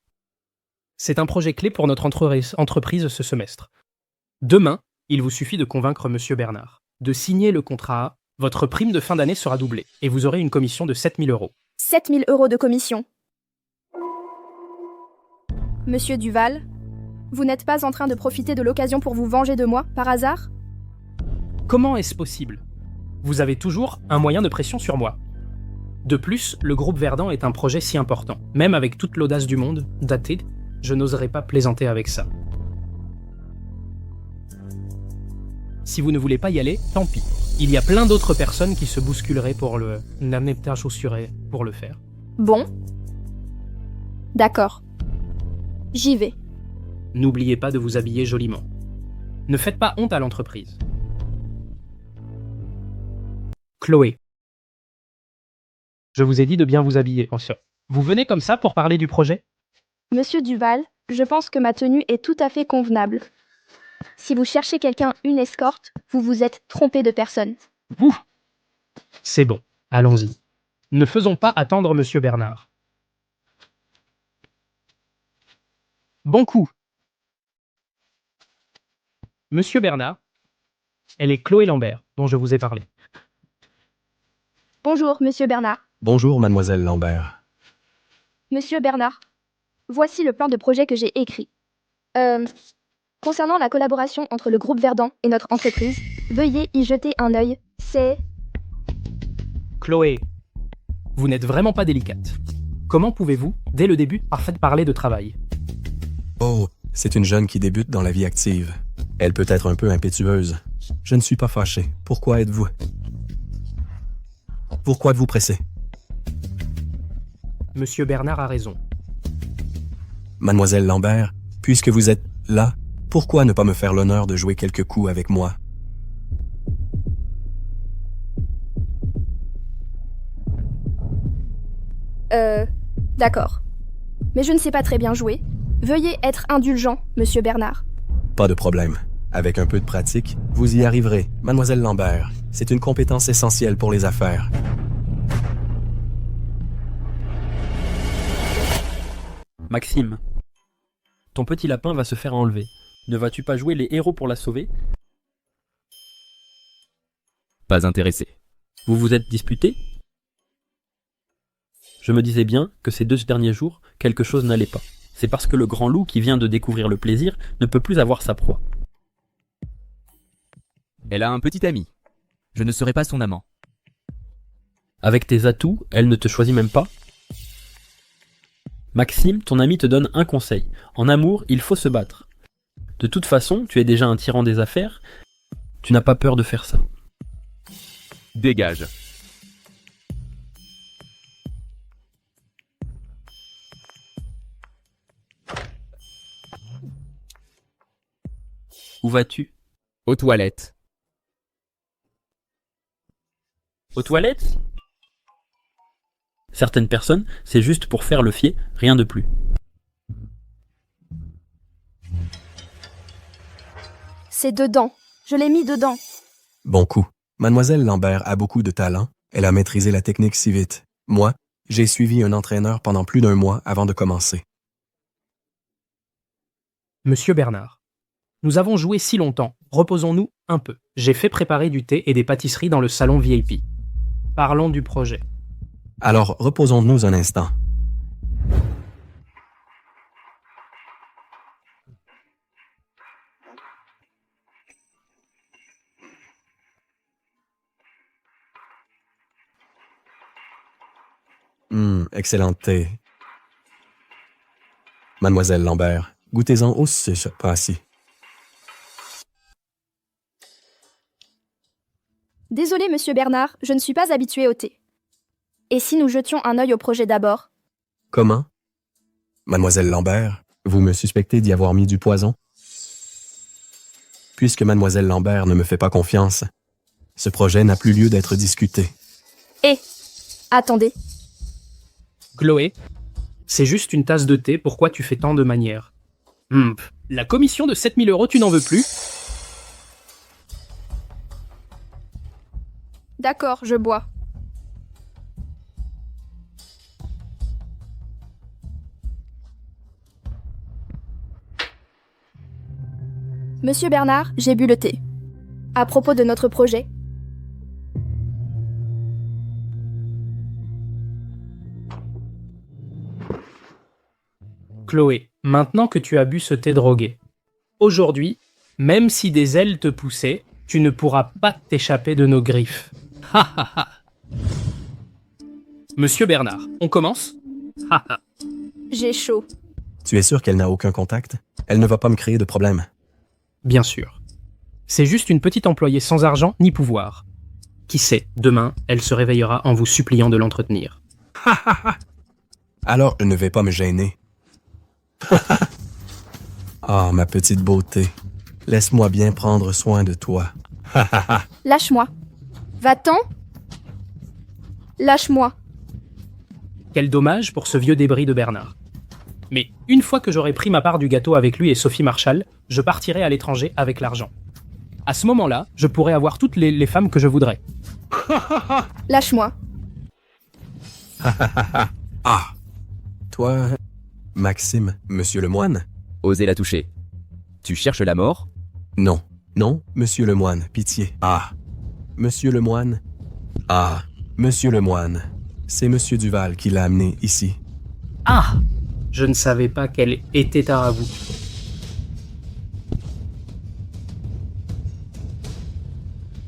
C'est un projet clé pour notre entreprise ce semestre. Demain, il vous suffit de convaincre Monsieur Bernard. De signer le contrat, votre prime de fin d'année sera doublée et vous aurez une commission de 7 000 euros. 7 000 euros de commission. Monsieur Duval, vous n'êtes pas en train de profiter de l'occasion pour vous venger de moi, par hasard? Comment est-ce possible? Vous avez toujours un moyen de pression sur moi. De plus, le groupe Verdun est un projet si important. Même avec toute l'audace du monde, daté, je n'oserais pas plaisanter avec ça. Si vous ne voulez pas y aller, tant pis. Il y a plein d'autres personnes qui se bousculeraient pour le... n'amène chaussuré pour le faire. Bon. D'accord. J'y vais. N'oubliez pas de vous habiller joliment. Ne faites pas honte à l'entreprise. Chloé. Je vous ai dit de bien vous habiller. Vous venez comme ça pour parler du projet? Monsieur Duval, je pense que ma tenue est tout à fait convenable. Si vous cherchez quelqu'un, une escorte, vous vous êtes trompé de personne. Vous? C'est bon, allons-y. Ne faisons pas attendre Monsieur Bernard. Bon coup. Monsieur Bernard, elle est Chloé Lambert, dont je vous ai parlé. Bonjour, Monsieur Bernard. Bonjour, mademoiselle Lambert. Monsieur Bernard, voici le plan de projet que j'ai écrit. Concernant la collaboration entre le groupe Verdun et notre entreprise, veuillez y jeter un œil. C'est... Chloé, vous n'êtes vraiment pas délicate. Comment pouvez-vous, dès le début, parler de travail? Oh, c'est une jeune qui débute dans la vie active. Elle peut être un peu impétueuse. Je ne suis pas fâché. Pourquoi êtes-vous? Pourquoi êtes-vous pressé? Monsieur Bernard a raison. Mademoiselle Lambert, puisque vous êtes là, pourquoi ne pas me faire l'honneur de jouer quelques coups avec moi? D'accord. Mais je ne sais pas très bien jouer. Veuillez être indulgent, Monsieur Bernard. Pas de problème. Avec un peu de pratique, vous y arriverez, mademoiselle Lambert. C'est une compétence essentielle pour les affaires. Maxime, ton petit lapin va se faire enlever. Ne vas-tu pas jouer les héros pour la sauver? Pas intéressé. Vous vous êtes disputé? Je me disais bien que ces 2 derniers jours, quelque chose n'allait pas. C'est parce que le grand loup qui vient de découvrir le plaisir ne peut plus avoir sa proie. Elle a un petit ami. Je ne serai pas son amant. Avec tes atouts, elle ne te choisit même pas? Maxime, ton ami te donne un conseil. En amour, il faut se battre. De toute façon, tu es déjà un tyran des affaires. Tu n'as pas peur de faire ça. Dégage. Où vas-tu? Aux toilettes. Aux toilettes? Certaines personnes, c'est juste pour faire le fier, rien de plus. C'est dedans. Je l'ai mis dedans. Bon coup. Mademoiselle Lambert a beaucoup de talent. Elle a maîtrisé la technique si vite. Moi, j'ai suivi un entraîneur pendant plus d'1 mois avant de commencer. Monsieur Bernard, nous avons joué si longtemps. Reposons-nous un peu. J'ai fait préparer du thé et des pâtisseries dans le salon VIP. Parlons du projet. Alors, reposons-nous un instant. Excellent thé. Mademoiselle Lambert, goûtez-en aussi ce pas-ci. Désolé, monsieur Bernard, je ne suis pas habituée au thé. Et si nous jetions un œil au projet d'abord? Comment? Mademoiselle Lambert, vous me suspectez d'y avoir mis du poison? Puisque Mademoiselle Lambert ne me fait pas confiance, ce projet n'a plus lieu d'être discuté. Attendez. Chloé, c'est juste une tasse de thé, pourquoi tu fais tant de manières? La commission de 7 000 €, tu n'en veux plus? D'accord, je bois. Monsieur Bernard, j'ai bu le thé. À propos de notre projet. Chloé, maintenant que tu as bu ce thé drogué, aujourd'hui, même si des ailes te poussaient, tu ne pourras pas t'échapper de nos griffes. Ha ha ha. Monsieur Bernard, on commence? Ha ha. J'ai chaud. Tu es sûr qu'elle n'a aucun contact? Elle ne va pas me créer de problème. Bien sûr. C'est juste une petite employée sans argent ni pouvoir. Qui sait, demain, elle se réveillera en vous suppliant de l'entretenir. Alors, je ne vais pas me gêner. Ah, ma petite beauté. Laisse-moi bien prendre soin de toi. Lâche-moi. Va-t'en. Lâche-moi. Quel dommage pour ce vieux débris de Bernard. Mais une fois que j'aurai pris ma part du gâteau avec lui et Sophie Marshall, je partirai à l'étranger avec l'argent. À ce moment-là, je pourrai avoir toutes les femmes que je voudrais. Lâche-moi. Ah! Toi, Maxime, monsieur le moine? Osez la toucher. Tu cherches la mort? Non, non, monsieur le moine, pitié. Ah! Monsieur le moine? Ah! Monsieur le moine, c'est monsieur Duval qui l'a amené ici. Ah! Je ne savais pas qu'elle était à vous.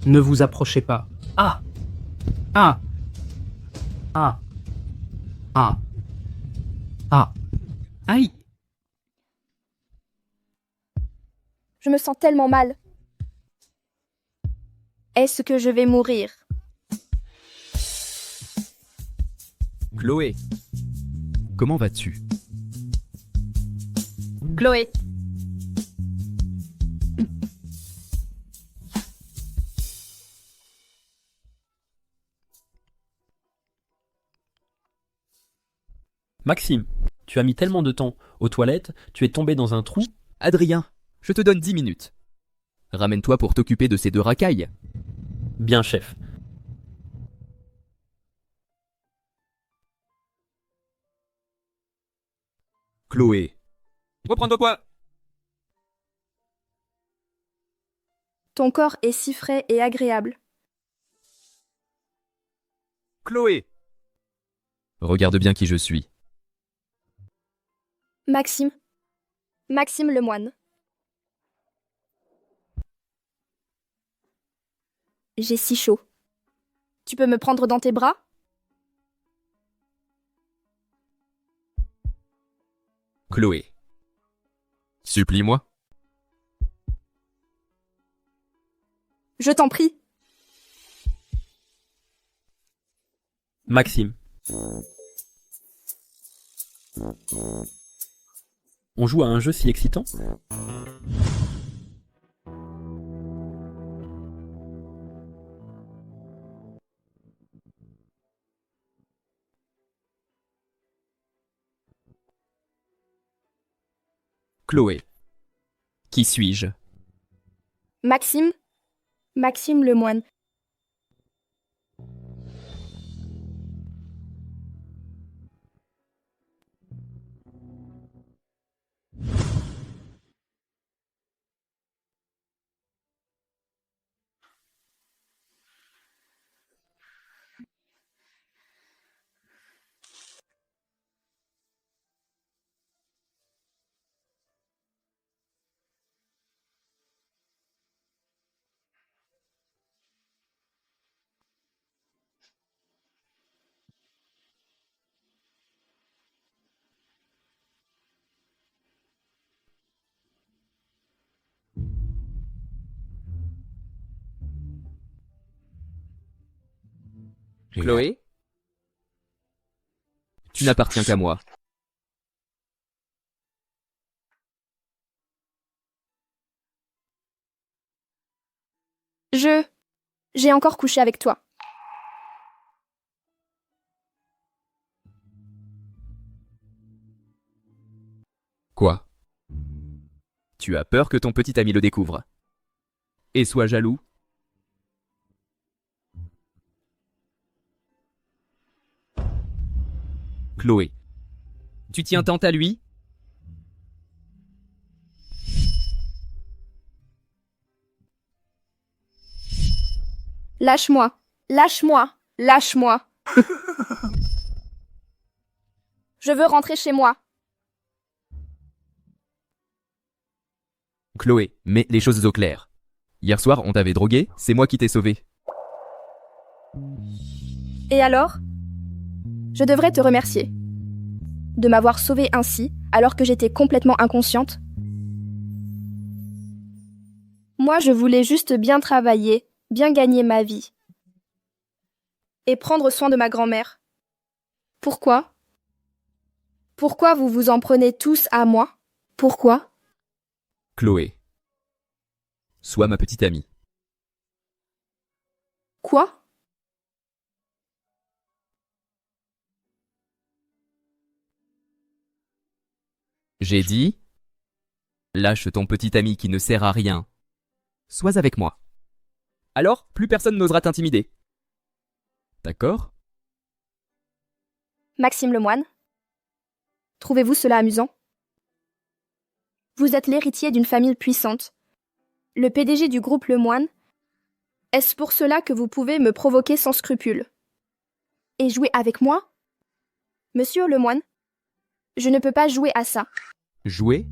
Ne vous approchez pas. Ah! Ah! Ah! Ah! Ah! Aïe! Je me sens tellement mal. Est-ce que je vais mourir? Chloé, comment vas-tu? Chloé. Maxime, tu as mis tellement de temps aux toilettes, tu es tombé dans un trou. Adrien, je te donne 10 minutes. Ramène-toi pour t'occuper de ces 2 racailles. Bien, chef. Chloé. Reprends-toi. Ton corps est si frais et agréable. Chloé. Regarde bien qui je suis. Maxime. Maxime le moine. J'ai si chaud. Tu peux me prendre dans tes bras? Chloé. Supplie-moi. Je t'en prie. Maxime. On joue à un jeu si excitant? Chloé. Qui suis-je? Maxime? Maxime Lemoine. Chloé? Tu n'appartiens qu'à moi. J'ai encore couché avec toi. Quoi? Tu as peur que ton petit ami le découvre. Et sois jaloux? Chloé. Tu tiens tant à lui? Lâche-moi. Lâche-moi. Lâche-moi. Je veux rentrer chez moi. Chloé, mets les choses au clair. Hier soir, on t'avait drogué, c'est moi qui t'ai sauvé. Et alors? Je devrais te remercier. De m'avoir sauvée ainsi, alors que j'étais complètement inconsciente. Moi, je voulais juste bien travailler, bien gagner ma vie. Et prendre soin de ma grand-mère. Pourquoi? Pourquoi vous vous en prenez tous à moi? Pourquoi? Chloé. Sois ma petite amie. Quoi? J'ai dit, lâche ton petit ami qui ne sert à rien. Sois avec moi. Alors, plus personne n'osera t'intimider. D'accord? Maxime Lemoine? Trouvez-vous cela amusant? Vous êtes l'héritier d'une famille puissante. Le PDG du groupe Lemoine. Est-ce pour cela que vous pouvez me provoquer sans scrupule? Et jouer avec moi? Monsieur Lemoine, je ne peux pas jouer à ça. Jouer?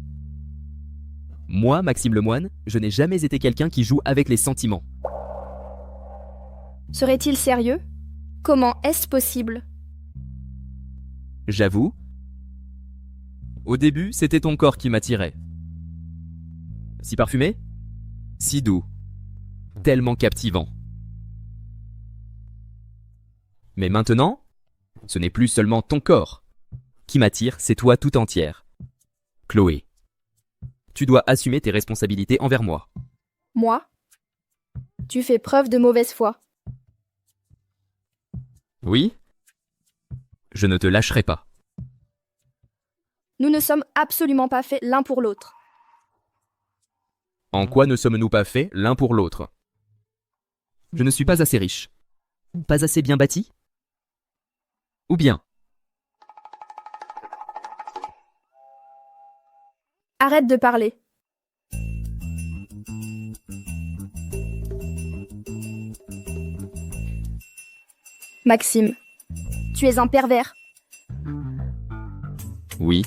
Moi, Maxime Lemoine, je n'ai jamais été quelqu'un qui joue avec les sentiments. Serait-il sérieux? Comment est-ce possible? J'avoue. Au début, c'était ton corps qui m'attirait. Si parfumé? Si doux. Tellement captivant. Mais maintenant, ce n'est plus seulement ton corps qui m'attire, c'est toi tout entière. Chloé, tu dois assumer tes responsabilités envers moi. Moi? Tu fais preuve de mauvaise foi. Oui? Je ne te lâcherai pas. Nous ne sommes absolument pas faits l'un pour l'autre. En quoi ne sommes-nous pas faits l'un pour l'autre? Je ne suis pas assez riche. Pas assez bien bâti? Ou bien? Arrête de parler. Maxime, tu es un pervers. Oui.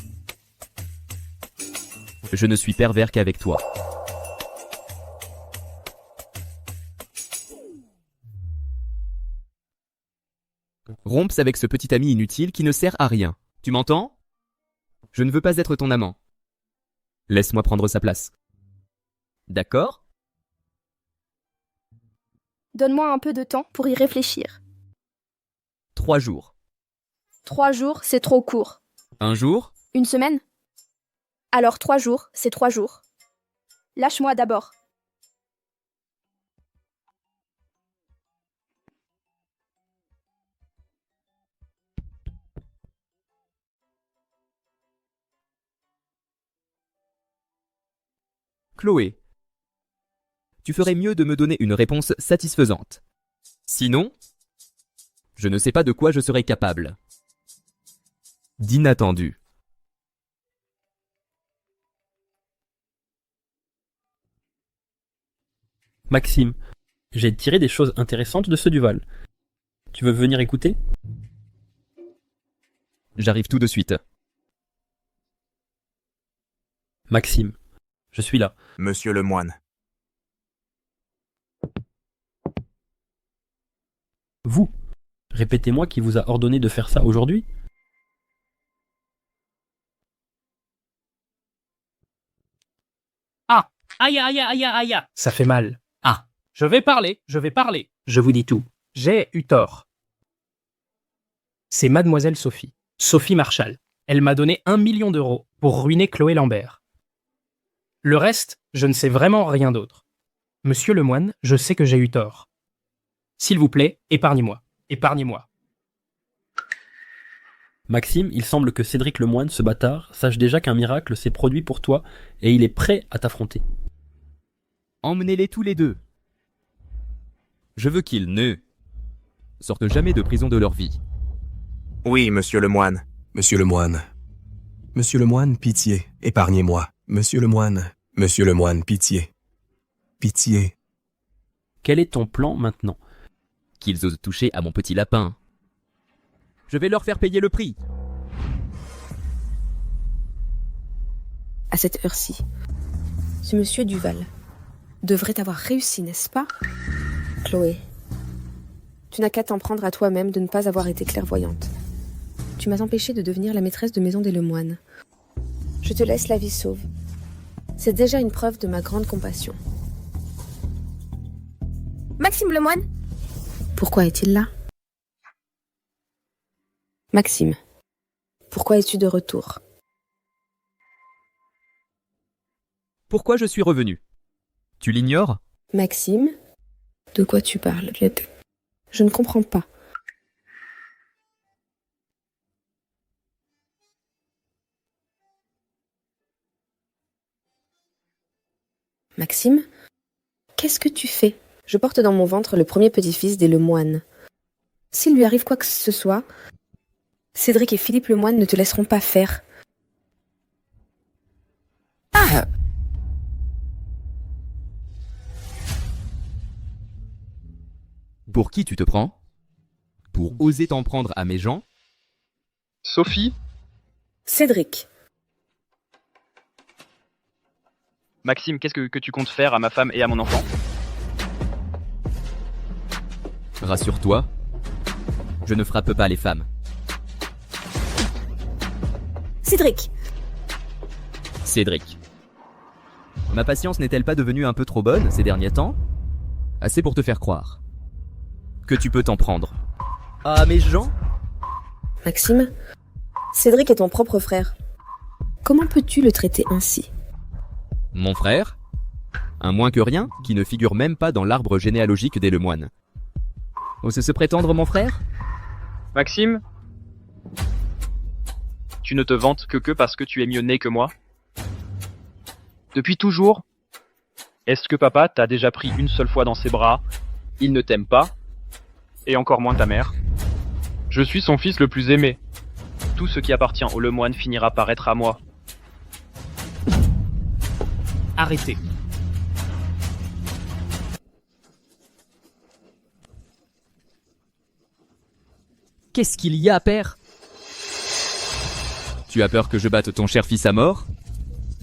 Je ne suis pervers qu'avec toi. Romps avec ce petit ami inutile qui ne sert à rien. Tu m'entends? Je ne veux pas être ton amant. Laisse-moi prendre sa place. D'accord? Donne-moi un peu de temps pour y réfléchir. 3 jours. 3 jours, c'est trop court. Un jour? Une semaine? Alors 3 jours, c'est 3 jours. Lâche-moi d'abord. Chloé, tu ferais mieux de me donner une réponse satisfaisante. Sinon, je ne sais pas de quoi je serais capable. D'inattendu. Maxime, j'ai tiré des choses intéressantes de ce Duval. Tu veux venir écouter? J'arrive tout de suite. Maxime, je suis là. Monsieur le moine. Vous, répétez-moi qui vous a ordonné de faire ça aujourd'hui? Ah! Aïe, aïe, aïe, aïe, aïe! Ça fait mal. Ah! Je vais parler. Je vous dis tout. J'ai eu tort. C'est mademoiselle Sophie. Sophie Marshall. Elle m'a donné 1 million d'euros pour ruiner Chloé Lambert. Le reste, je ne sais vraiment rien d'autre. Monsieur le moine, je sais que j'ai eu tort. S'il vous plaît, épargnez-moi. Épargnez-moi. Maxime, il semble que Cédric Lemoine, ce bâtard, sache déjà qu'un miracle s'est produit pour toi et il est prêt à t'affronter. Emmenez-les tous les deux. Je veux qu'ils ne sortent jamais de prison de leur vie. Oui, monsieur le moine. Monsieur le moine. Monsieur le moine, pitié, épargnez-moi. Monsieur le moine, pitié. Pitié. Quel est ton plan maintenant? Qu'ils osent toucher à mon petit lapin. Je vais leur faire payer le prix. À cette heure-ci, ce monsieur Duval devrait avoir réussi, n'est-ce pas? Chloé, tu n'as qu'à t'en prendre à toi-même de ne pas avoir été clairvoyante. Tu m'as empêchée de devenir la maîtresse de maison des Lemoine. Je te laisse la vie sauve. C'est déjà une preuve de ma grande compassion. Maxime Lemoine! Pourquoi est-il là? Maxime, pourquoi es-tu de retour? Pourquoi je suis revenu? Tu l'ignores? Maxime, de quoi tu parles? Je ne comprends pas. Maxime, qu'est-ce que tu fais? Je porte dans mon ventre le premier petit-fils des Lemoine. S'il lui arrive quoi que ce soit, Cédric et Philippe Lemoine ne te laisseront pas faire. Ah! Pour qui tu te prends? Pour oser t'en prendre à mes gens? Sophie? Cédric. Maxime, qu'est-ce que tu comptes faire à ma femme et à mon enfant? Rassure-toi, je ne frappe pas les femmes. Cédric. Cédric. Ma patience n'est-elle pas devenue un peu trop bonne ces derniers temps? Assez pour te faire croire que tu peux t'en prendre à mes gens? Maxime, Cédric est ton propre frère. Comment peux-tu le traiter ainsi? Mon frère? Un moins que rien qui ne figure même pas dans l'arbre généalogique des Lemoine. Ose se prétendre mon frère? Maxime? Tu ne te vantes que parce que tu es mieux né que moi? Depuis toujours? Est-ce que papa t'a déjà pris une seule fois dans ses bras? Il ne t'aime pas? Et encore moins ta mère? Je suis son fils le plus aimé. Tout ce qui appartient au Lemoine finira par être à moi. Arrêtez. Qu'est-ce qu'il y a, père? Tu as peur que je batte ton cher fils à mort?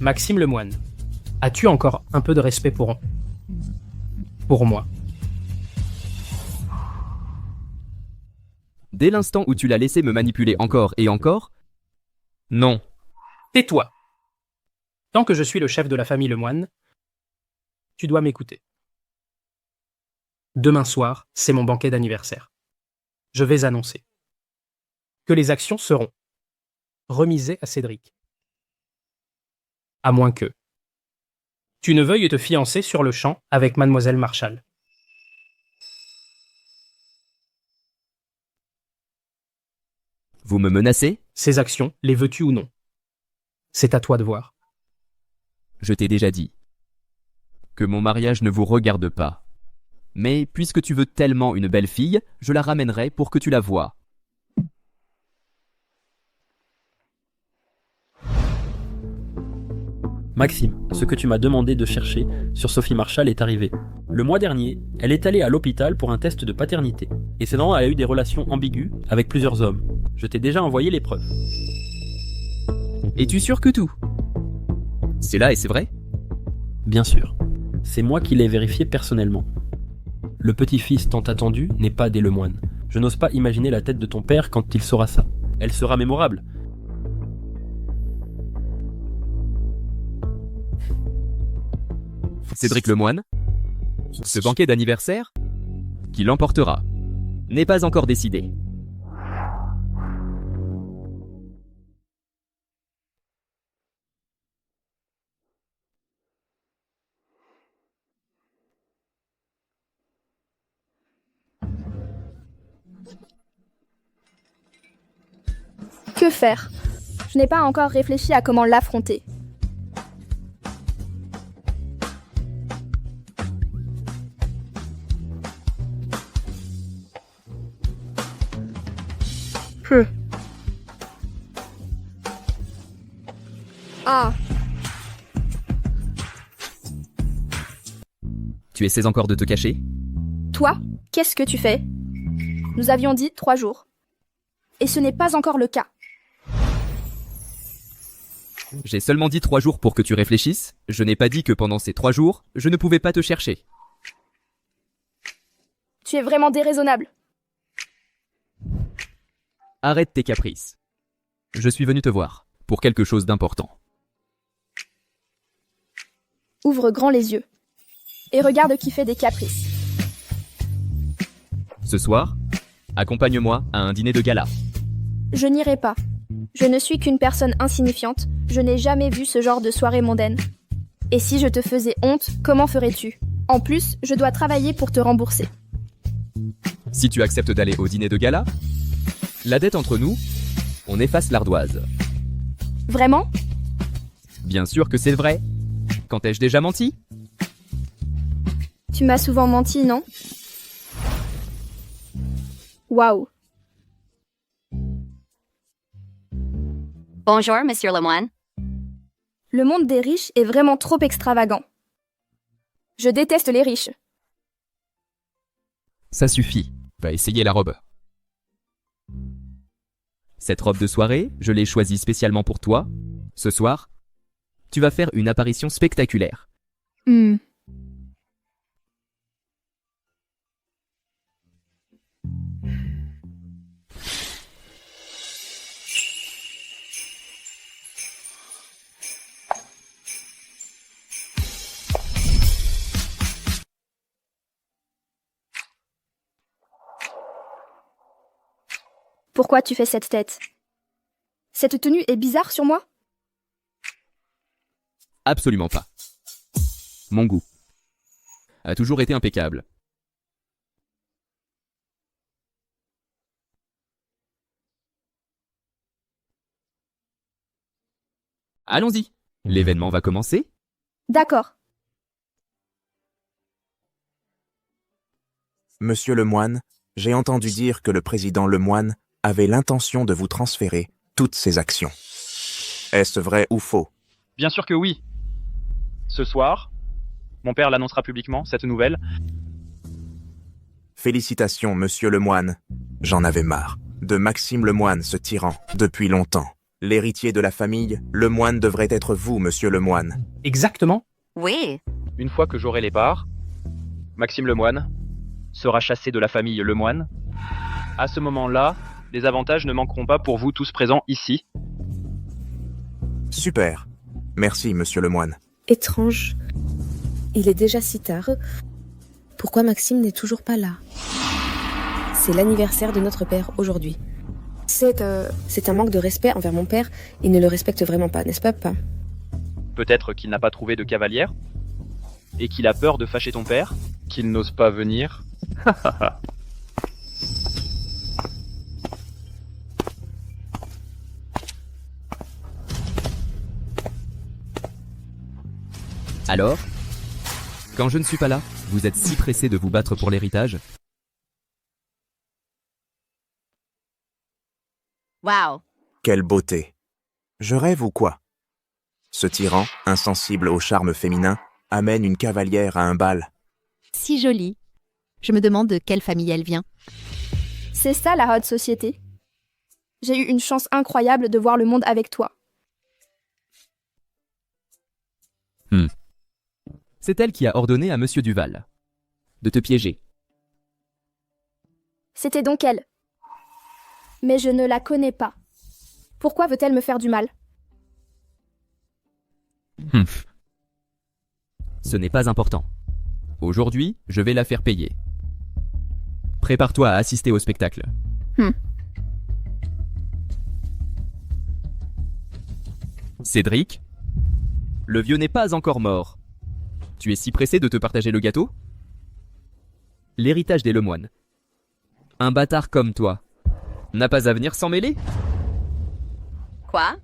Maxime Lemoine, as-tu encore un peu de respect pour moi? Dès l'instant où tu l'as laissé me manipuler encore et encore? Non. Tais-toi. Tant que je suis le chef de la famille Lemoine, tu dois m'écouter. Demain soir, c'est mon banquet d'anniversaire. Je vais annoncer que les actions seront remisées à Cédric. À moins que tu ne veuilles te fiancer sur le champ avec mademoiselle Marshall. Vous me menacez? Ces actions, les veux-tu ou non? C'est à toi de voir. Je t'ai déjà dit que mon mariage ne vous regarde pas. Mais puisque tu veux tellement une belle fille, je la ramènerai pour que tu la voies. Maxime, ce que tu m'as demandé de chercher sur Sophie Marshall est arrivé. Le mois dernier, elle est allée à l'hôpital pour un test de paternité. Et c'est là elle a eu des relations ambiguës avec plusieurs hommes. Je t'ai déjà envoyé les preuves. Es-tu sûr que tout? C'est là et c'est vrai? Bien sûr. C'est moi qui l'ai vérifié personnellement. Le petit-fils tant attendu n'est pas des Lemoine. Je n'ose pas imaginer la tête de ton père quand il saura ça. Elle sera mémorable. Cédric Lemoine, ce banquet d'anniversaire, qui l'emportera, n'est pas encore décidé. Que faire? Je n'ai pas encore réfléchi à comment l'affronter. Ah, Tu essaies encore de te cacher? toi, qu'est-ce que tu fais? Nous avions dit 3 jours. Et ce n'est pas encore le cas. J'ai seulement dit 3 jours pour que tu réfléchisses. Je n'ai pas dit que pendant ces 3 jours, je ne pouvais pas te chercher. Tu es vraiment déraisonnable. Arrête tes caprices. Je suis venu te voir, pour quelque chose d'important. Ouvre grand les yeux. Et regarde qui fait des caprices. Ce soir, accompagne-moi à un dîner de gala. Je n'irai pas. Je ne suis qu'une personne insignifiante. Je n'ai jamais vu ce genre de soirée mondaine. Et si je te faisais honte, comment ferais-tu? En plus, je dois travailler pour te rembourser. Si tu acceptes d'aller au dîner de gala, la dette entre nous, on efface l'ardoise. Vraiment? Bien sûr que c'est vrai. Quand ai-je déjà menti? Tu m'as souvent menti, non? Waouh. Bonjour, Monsieur Lemoine. Le monde des riches est vraiment trop extravagant. Je déteste les riches. Ça suffit. Va essayer la robe. Cette robe de soirée, je l'ai choisie spécialement pour toi. Ce soir, tu vas faire une apparition spectaculaire. Pourquoi tu fais cette tête? Cette tenue est bizarre sur moi? Absolument pas. Mon goût a toujours été impeccable. Allons-y. L'événement va commencer. D'accord. Monsieur Lemoine, j'ai entendu dire que le président Lemoine avait l'intention de vous transférer toutes ses actions. Est-ce vrai ou faux? Bien sûr que oui. Ce soir, mon père l'annoncera publiquement, cette nouvelle. Félicitations, monsieur Lemoine. J'en avais marre. De Maxime Lemoine, ce tyran, depuis longtemps. L'héritier de la famille, Lemoine devrait être vous, monsieur Lemoine. Exactement. Oui. Une fois que j'aurai les parts, Maxime Lemoine sera chassé de la famille Lemoine. À ce moment-là, les avantages ne manqueront pas pour vous tous présents ici. Super. Merci, monsieur Lemoine. Étrange. Il est déjà si tard. Pourquoi Maxime n'est toujours pas là? C'est l'anniversaire de notre père aujourd'hui. C'est un manque de respect envers mon père. Il ne le respecte vraiment pas, n'est-ce pas, papa? Peut-être qu'il n'a pas trouvé de cavalière et qu'il a peur de fâcher ton père, qu'il n'ose pas venir. Alors, Quand je ne suis pas là, vous êtes si pressé de vous battre pour l'héritage. Wow. Quelle beauté. Je rêve ou quoi? Ce tyran, insensible au charme féminin, amène une cavalière à un bal. Si jolie. Je me demande de quelle famille elle vient. C'est ça la haute société. J'ai eu une chance incroyable de voir le monde avec toi. C'est elle qui a ordonné à Monsieur Duval de te piéger. C'était donc elle. Mais je ne la connais pas. Pourquoi veut-elle me faire du mal? Ce n'est pas important. Aujourd'hui, je vais la faire payer. Prépare-toi à assister au spectacle. Cédric, le vieux n'est pas encore mort. Tu es si pressé de te partager le gâteau? L'héritage des Lemoine. Un bâtard comme toi n'a pas à venir s'en mêler? Quoi?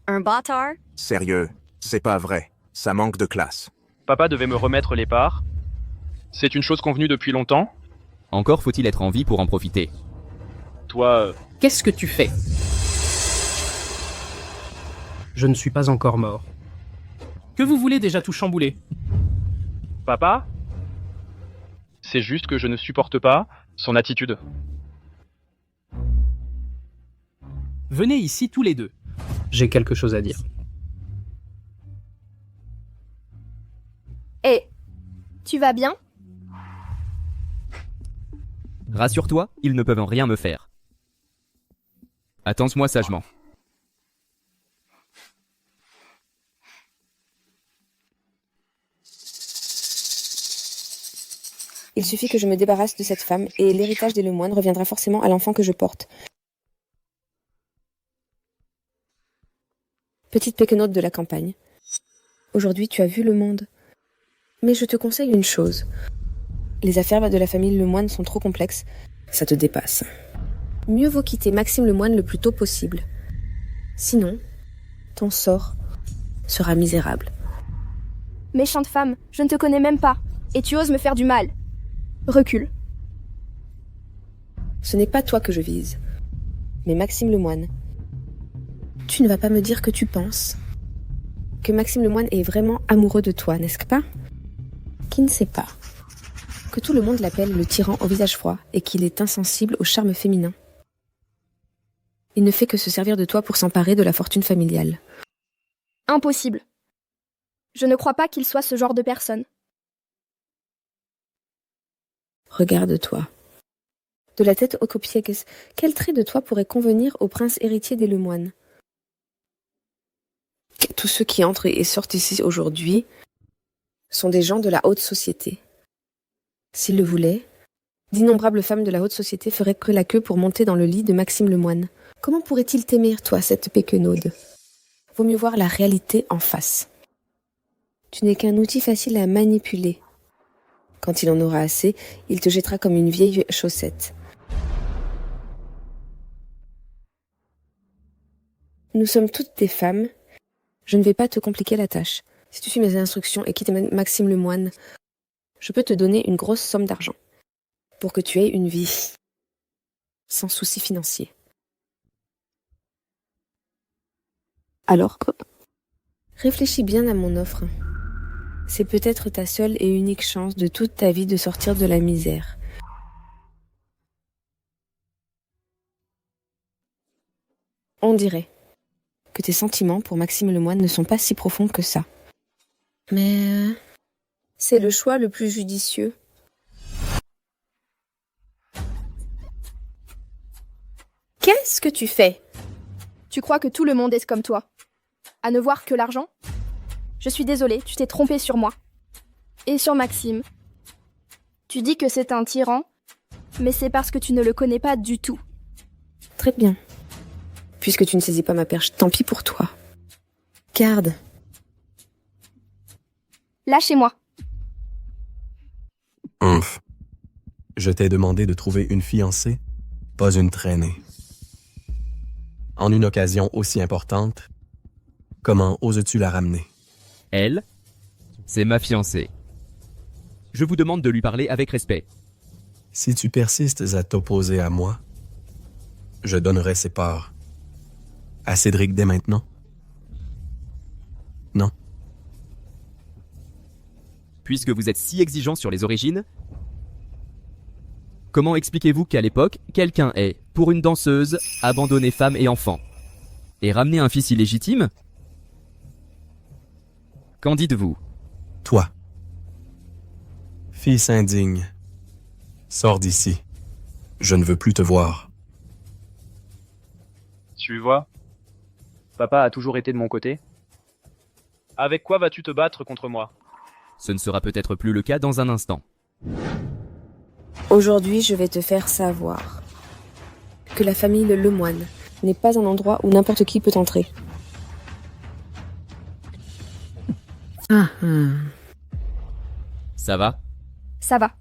Un bâtard? Sérieux, c'est pas vrai. Ça manque de classe. Papa devait me remettre les parts. C'est une chose convenue depuis longtemps. Encore faut-il être en vie pour en profiter. Toi, Qu'est-ce que tu fais? Je ne suis pas encore mort. Que vous voulez déjà tout chambouler? papa? C'est juste que je ne supporte pas son attitude. Venez ici tous les deux. J'ai quelque chose à dire. Hé, tu vas bien? Rassure-toi, ils ne peuvent rien me faire. Attends-moi sagement. Il suffit que je me débarrasse de cette femme et l'héritage des Lemoine reviendra forcément à l'enfant que je porte. Petite péquenote de la campagne. Aujourd'hui, tu as vu le monde. Mais je te conseille une chose. Les affaires de la famille Lemoine sont trop complexes. Ça te dépasse. Mieux vaut quitter Maxime Lemoine le plus tôt possible. Sinon, ton sort sera misérable. Méchante femme, je ne te connais même pas. Et tu oses me faire du mal. Recule. Ce n'est pas toi que je vise, mais Maxime Lemoine. Tu ne vas pas me dire que tu penses que Maxime Lemoine est vraiment amoureux de toi, n'est-ce pas? Qui ne sait pas que tout le monde l'appelle le tyran au visage froid et qu'il est insensible au charme féminin. Il ne fait que se servir de toi pour s'emparer de la fortune familiale. Impossible. Je ne crois pas qu'il soit ce genre de personne. Regarde-toi. De la tête aux pieds, quel trait de toi pourrait convenir au prince héritier des Lemoine? Tous ceux qui entrent et sortent ici aujourd'hui sont des gens de la haute société. S'ils le voulaient, d'innombrables femmes de la haute société feraient que la queue pour monter dans le lit de Maxime Lemoine. Comment pourrait-il t'aimer, toi, cette péquenaude? Vaut mieux voir la réalité en face. Tu n'es qu'un outil facile à manipuler. Quand il en aura assez, il te jettera comme une vieille chaussette. Nous sommes toutes des femmes. Je ne vais pas te compliquer la tâche. Si tu suis mes instructions et quittes Maxime Lemoine, je peux te donner une grosse somme d'argent pour que tu aies une vie sans souci financier. Alors, réfléchis bien à mon offre. C'est peut-être ta seule et unique chance de toute ta vie de sortir de la misère. On dirait que tes sentiments pour Maxime Lemoine ne sont pas si profonds que ça. Mais c'est le choix le plus judicieux. Qu'est-ce que tu fais? Tu crois que tout le monde est comme toi? À ne voir que l'argent? Je suis désolée, tu t'es trompée sur moi. Et sur Maxime. Tu dis que c'est un tyran, mais c'est parce que tu ne le connais pas du tout. Très bien. Puisque tu ne saisis pas ma perche, tant pis pour toi. Garde. Lâchez-moi. Je t'ai demandé de trouver une fiancée, pas une traînée. En une occasion aussi importante, comment oses-tu la ramener? Elle, c'est ma fiancée. Je vous demande de lui parler avec respect. Si tu persistes à t'opposer à moi, je donnerai ses parts. À Cédric dès maintenant? Non. Puisque vous êtes si exigeant sur les origines, comment expliquez-vous qu'à l'époque, quelqu'un ait, pour une danseuse, abandonné femme et enfant, et ramené un fils illégitime? Qu'en dites-vous? Toi. Fils indigne. Sors d'ici. Je ne veux plus te voir. Tu vois, papa a toujours été de mon côté. Avec quoi vas-tu te battre contre moi? Ce ne sera peut-être plus le cas dans un instant. Aujourd'hui, je vais te faire savoir que la famille Lemoine n'est pas un endroit où n'importe qui peut entrer. Ça va? Ça va.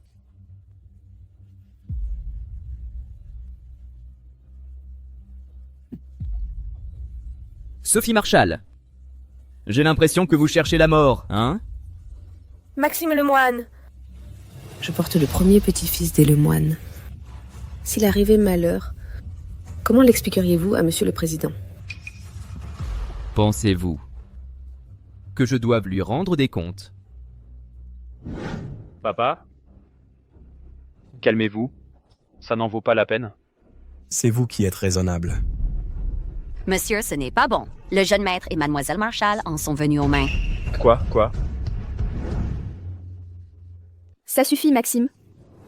Sophie Marshall. J'ai l'impression que vous cherchez la mort, hein? Maxime Lemoine. Je porte le premier petit-fils des Lemoine. S'il arrivait malheur, comment l'expliqueriez-vous à Monsieur le Président? Pensez-vous que je doive lui rendre des comptes? Papa, calmez-vous. Ça n'en vaut pas la peine. C'est vous qui êtes raisonnable. Monsieur, ce n'est pas bon. Le jeune maître et mademoiselle Marshall en sont venus aux mains. Quoi? Ça suffit, Maxime.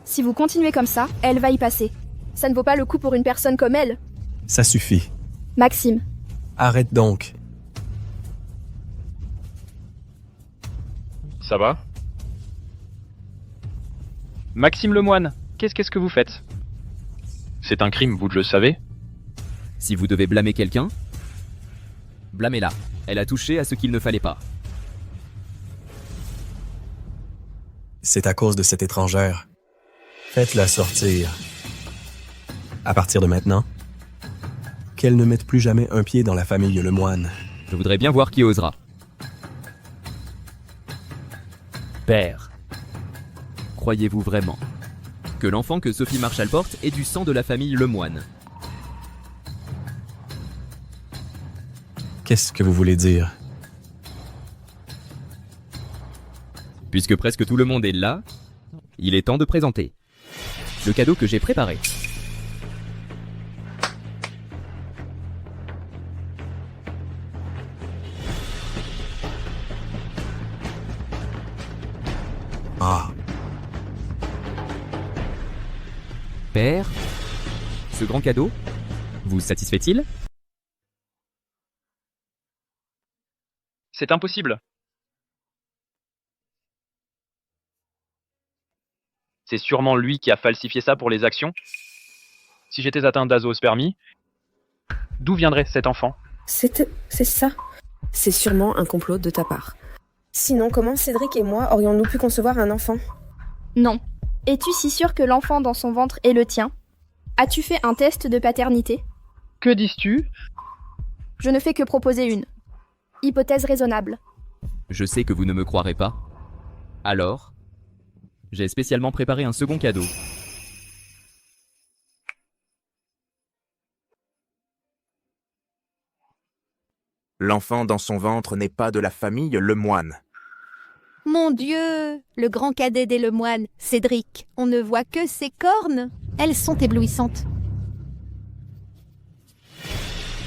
Si vous continuez comme ça, elle va y passer. Ça ne vaut pas le coup pour une personne comme elle. Ça suffit. Maxime. Arrête donc. Ça va? Maxime Lemoine, qu'est-ce que vous faites? C'est un crime, vous le savez? Si vous devez blâmer quelqu'un, blâmez-la. Elle a touché à ce qu'il ne fallait pas. C'est à cause de cette étrangère. Faites-la sortir. À partir de maintenant, qu'elle ne mette plus jamais un pied dans la famille Lemoine. Je voudrais bien voir qui osera. Père, croyez-vous vraiment que l'enfant que Sophie Marshall porte est du sang de la famille Lemoine? Qu'est-ce que vous voulez dire? Puisque presque tout le monde est là, il est temps de présenter le cadeau que j'ai préparé. Ah. Père, ce grand cadeau vous satisfait-il? C'est impossible. C'est sûrement lui qui a falsifié ça pour les actions. Si j'étais atteint d'azospermie, d'où viendrait cet enfant? C'est ça. C'est sûrement un complot de ta part. Sinon, comment Cédric et moi aurions-nous pu concevoir un enfant? Non. Es-tu si sûr que l'enfant dans son ventre est le tien? As-tu fait un test de paternité? Que dis-tu? Je ne fais que proposer une hypothèse raisonnable. Je sais que vous ne me croirez pas. Alors, j'ai spécialement préparé un second cadeau. L'enfant dans son ventre n'est pas de la famille Lemoine. Mon Dieu! Le grand cadet des Lemoine, Cédric. On ne voit que ses cornes. Elles sont éblouissantes.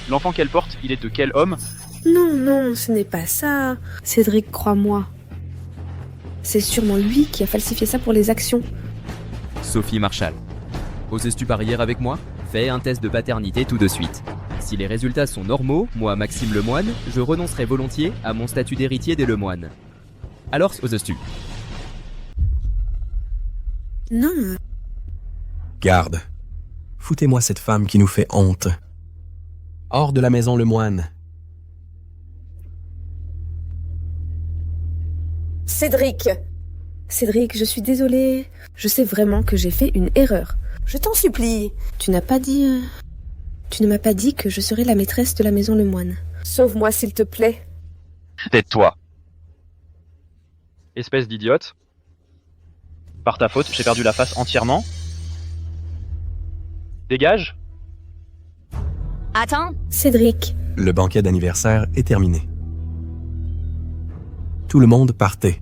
L'enfant qu'elle porte, il est de quel homme? Non, ce n'est pas ça. Cédric, crois-moi. C'est sûrement lui qui a falsifié ça pour les actions. Sophie Marshall, oses-tu parier avec moi? Fais un test de paternité tout de suite. Si les résultats sont normaux, moi, Maxime Lemoine, je renoncerai volontiers à mon statut d'héritier des Lemoine. Alors, oses-tu? Non. Garde. Foutez-moi cette femme qui nous fait honte. Hors de la maison Lemoine. Cédric, je suis désolée. Je sais vraiment que j'ai fait une erreur. Je t'en supplie. Tu ne m'as pas dit que je serais la maîtresse de la maison Lemoine. Sauve-moi, s'il te plaît. Tais-toi. Espèce d'idiote. Par ta faute, j'ai perdu la face entièrement. Dégage. Attends. Cédric. Le banquet d'anniversaire est terminé. Tout le monde partait.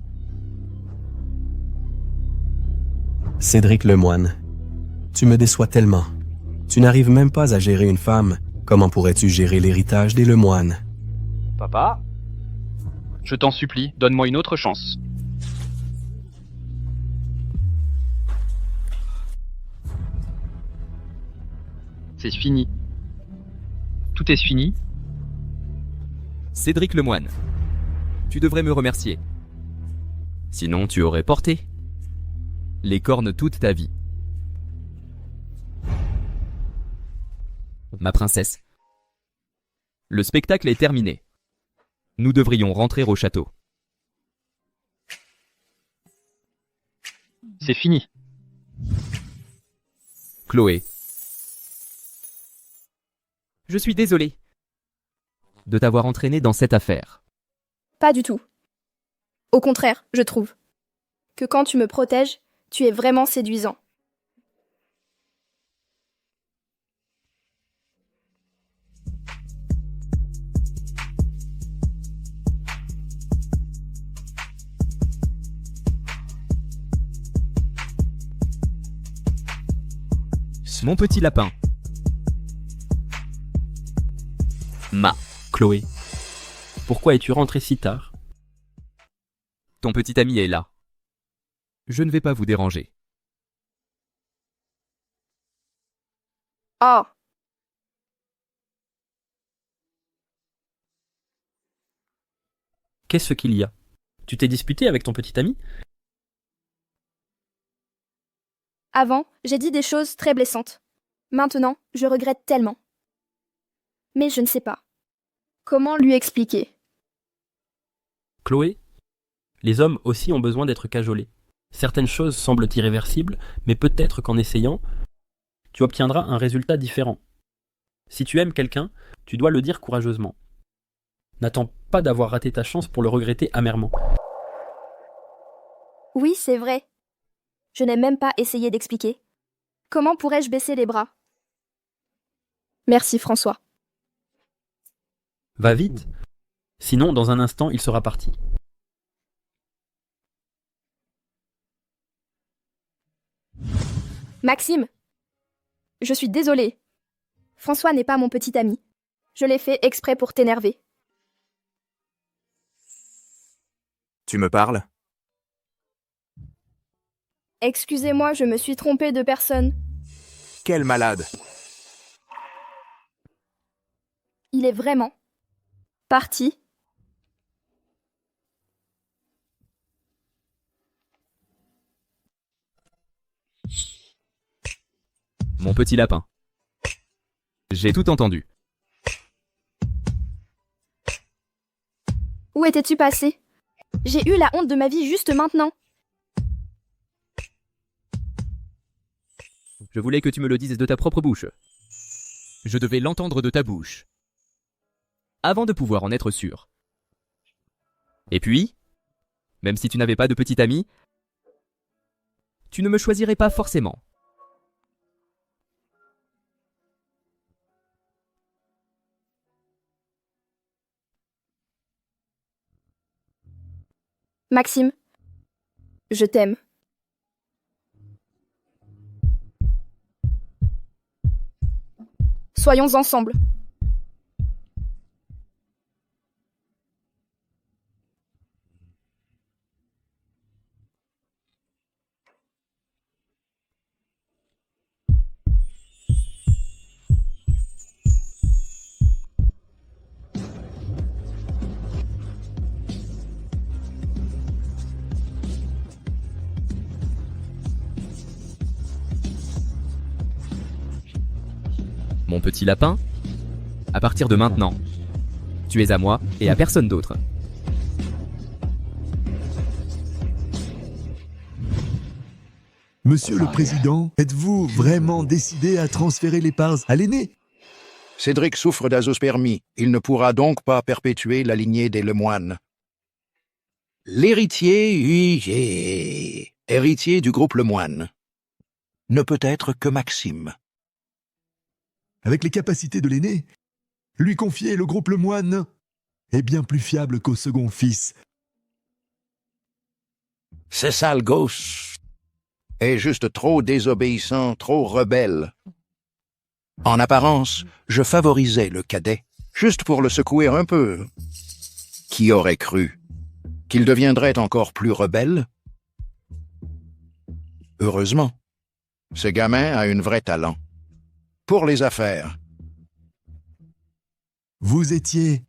Cédric Lemoine, tu me déçois tellement. Tu n'arrives même pas à gérer une femme. Comment pourrais-tu gérer l'héritage des Lemoine? Papa, je t'en supplie, donne-moi une autre chance. C'est fini. Tout est fini. Cédric Lemoine, tu devrais me remercier. Sinon, tu aurais porté les cornes toute ta vie. Ma princesse, le spectacle est terminé. Nous devrions rentrer au château. C'est fini. Chloé, je suis désolé de t'avoir entraîné dans cette affaire. Pas du tout. Au contraire, je trouve que quand tu me protèges, tu es vraiment séduisant. Mon petit lapin. Chloé, pourquoi es-tu rentrée si tard? Ton petit ami est là. Je ne vais pas vous déranger. Oh. Qu'est-ce qu'il y a? Tu t'es disputé avec ton petit ami? Avant, j'ai dit des choses très blessantes. Maintenant, je regrette tellement. Mais je ne sais pas. Comment lui expliquer? Chloé, les hommes aussi ont besoin d'être cajolés. Certaines choses semblent irréversibles, mais peut-être qu'en essayant, tu obtiendras un résultat différent. Si tu aimes quelqu'un, tu dois le dire courageusement. N'attends pas d'avoir raté ta chance pour le regretter amèrement. Oui, c'est vrai. Je n'ai même pas essayé d'expliquer. Comment pourrais-je baisser les bras? Merci François. Va vite, sinon dans un instant il sera parti. Maxime, je suis désolée. François n'est pas mon petit ami. Je l'ai fait exprès pour t'énerver. Tu me parles? Excusez-moi, je me suis trompée de personne. Quel malade! Il est vraiment parti. Mon petit lapin. J'ai tout entendu. Où étais-tu passé? J'ai eu la honte de ma vie juste maintenant. Je voulais que tu me le dises de ta propre bouche. Je devais l'entendre de ta bouche. Avant de pouvoir en être sûr. Et puis, même si tu n'avais pas de petit ami, tu ne me choisirais pas forcément. Maxime, je t'aime. Soyons ensemble. Mon petit lapin, à partir de maintenant, tu es à moi et à personne d'autre. Monsieur le Président, êtes-vous vraiment décidé à transférer les parts à l'aîné? Cédric souffre d'azospermie. Il ne pourra donc pas perpétuer la lignée des Lemoine. L'héritier, héritier du groupe Lemoine, ne peut être que Maxime. Avec les capacités de l'aîné, lui confier le groupe Lemoine est bien plus fiable qu'au second fils. Ce sale gosse est juste trop désobéissant, trop rebelle. En apparence, je favorisais le cadet, juste pour le secouer un peu. Qui aurait cru qu'il deviendrait encore plus rebelle? Heureusement, ce gamin a un vrai talent. Pour les affaires. Vous étiez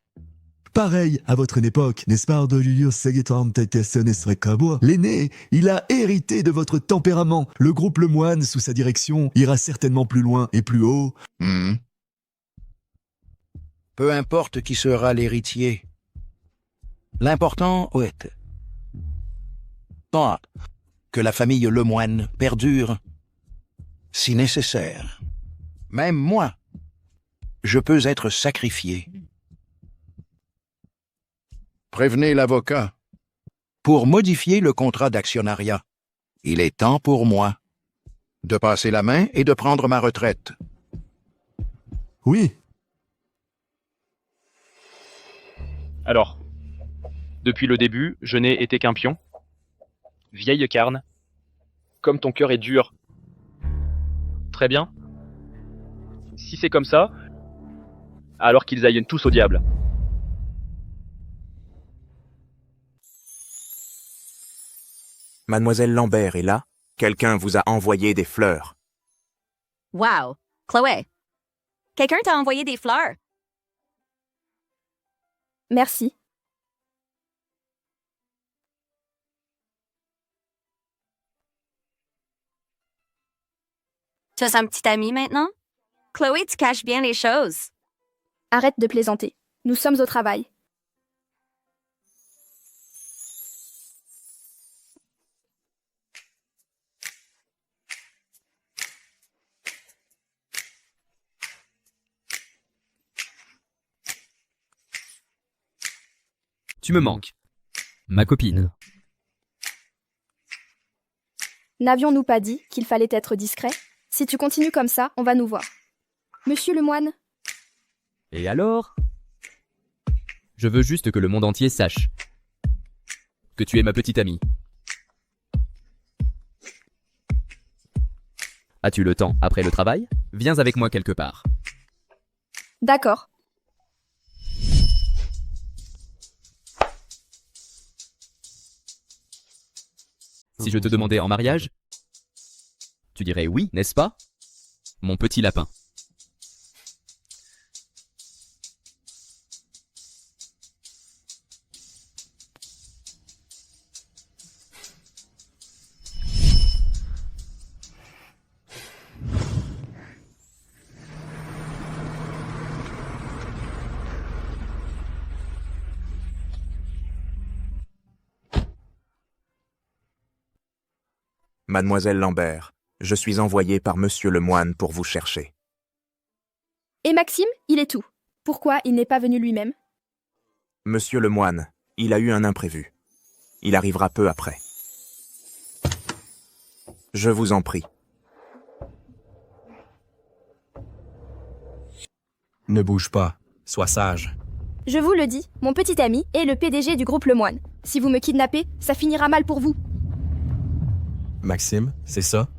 pareil à votre époque, n'est-ce pas, Ordolius Segeton Tetesones Recabo? L'aîné, il a hérité de votre tempérament. Le groupe Lemoine, sous sa direction, ira certainement plus loin et plus haut. Peu importe qui sera l'héritier. L'important est que la famille Lemoine perdure, si nécessaire. Même moi, je peux être sacrifié. Prévenez l'avocat. Pour modifier le contrat d'actionnariat, il est temps pour moi de passer la main et de prendre ma retraite. Oui. Alors, depuis le début, je n'ai été qu'un pion. Vieille carne. Comme ton cœur est dur. Très bien. Si c'est comme ça, alors qu'ils aillent tous au diable. Mademoiselle Lambert est là. Quelqu'un vous a envoyé des fleurs. Wow! Chloé! Quelqu'un t'a envoyé des fleurs? Merci. Tu as un petit ami maintenant? Chloé, tu caches bien les choses. Arrête de plaisanter. Nous sommes au travail. Tu me manques. Ma copine. N'avions-nous pas dit qu'il fallait être discret? Si tu continues comme ça, on va nous voir. Monsieur Lemoine? Et alors? Je veux juste que le monde entier sache que tu es ma petite amie. As-tu le temps après le travail? Viens avec moi quelque part. D'accord. Si je te demandais en mariage, tu dirais oui, n'est-ce pas? Mon petit lapin. Mademoiselle Lambert, je suis envoyé par Monsieur Lemoine pour vous chercher. Et Maxime, il est où? Pourquoi il n'est pas venu lui-même? Monsieur Lemoine, il a eu un imprévu. Il arrivera peu après. Je vous en prie. Ne bouge pas, sois sage. Je vous le dis, mon petit ami est le PDG du groupe Lemoine. Si vous me kidnappez, ça finira mal pour vous. Maxime, c'est ça?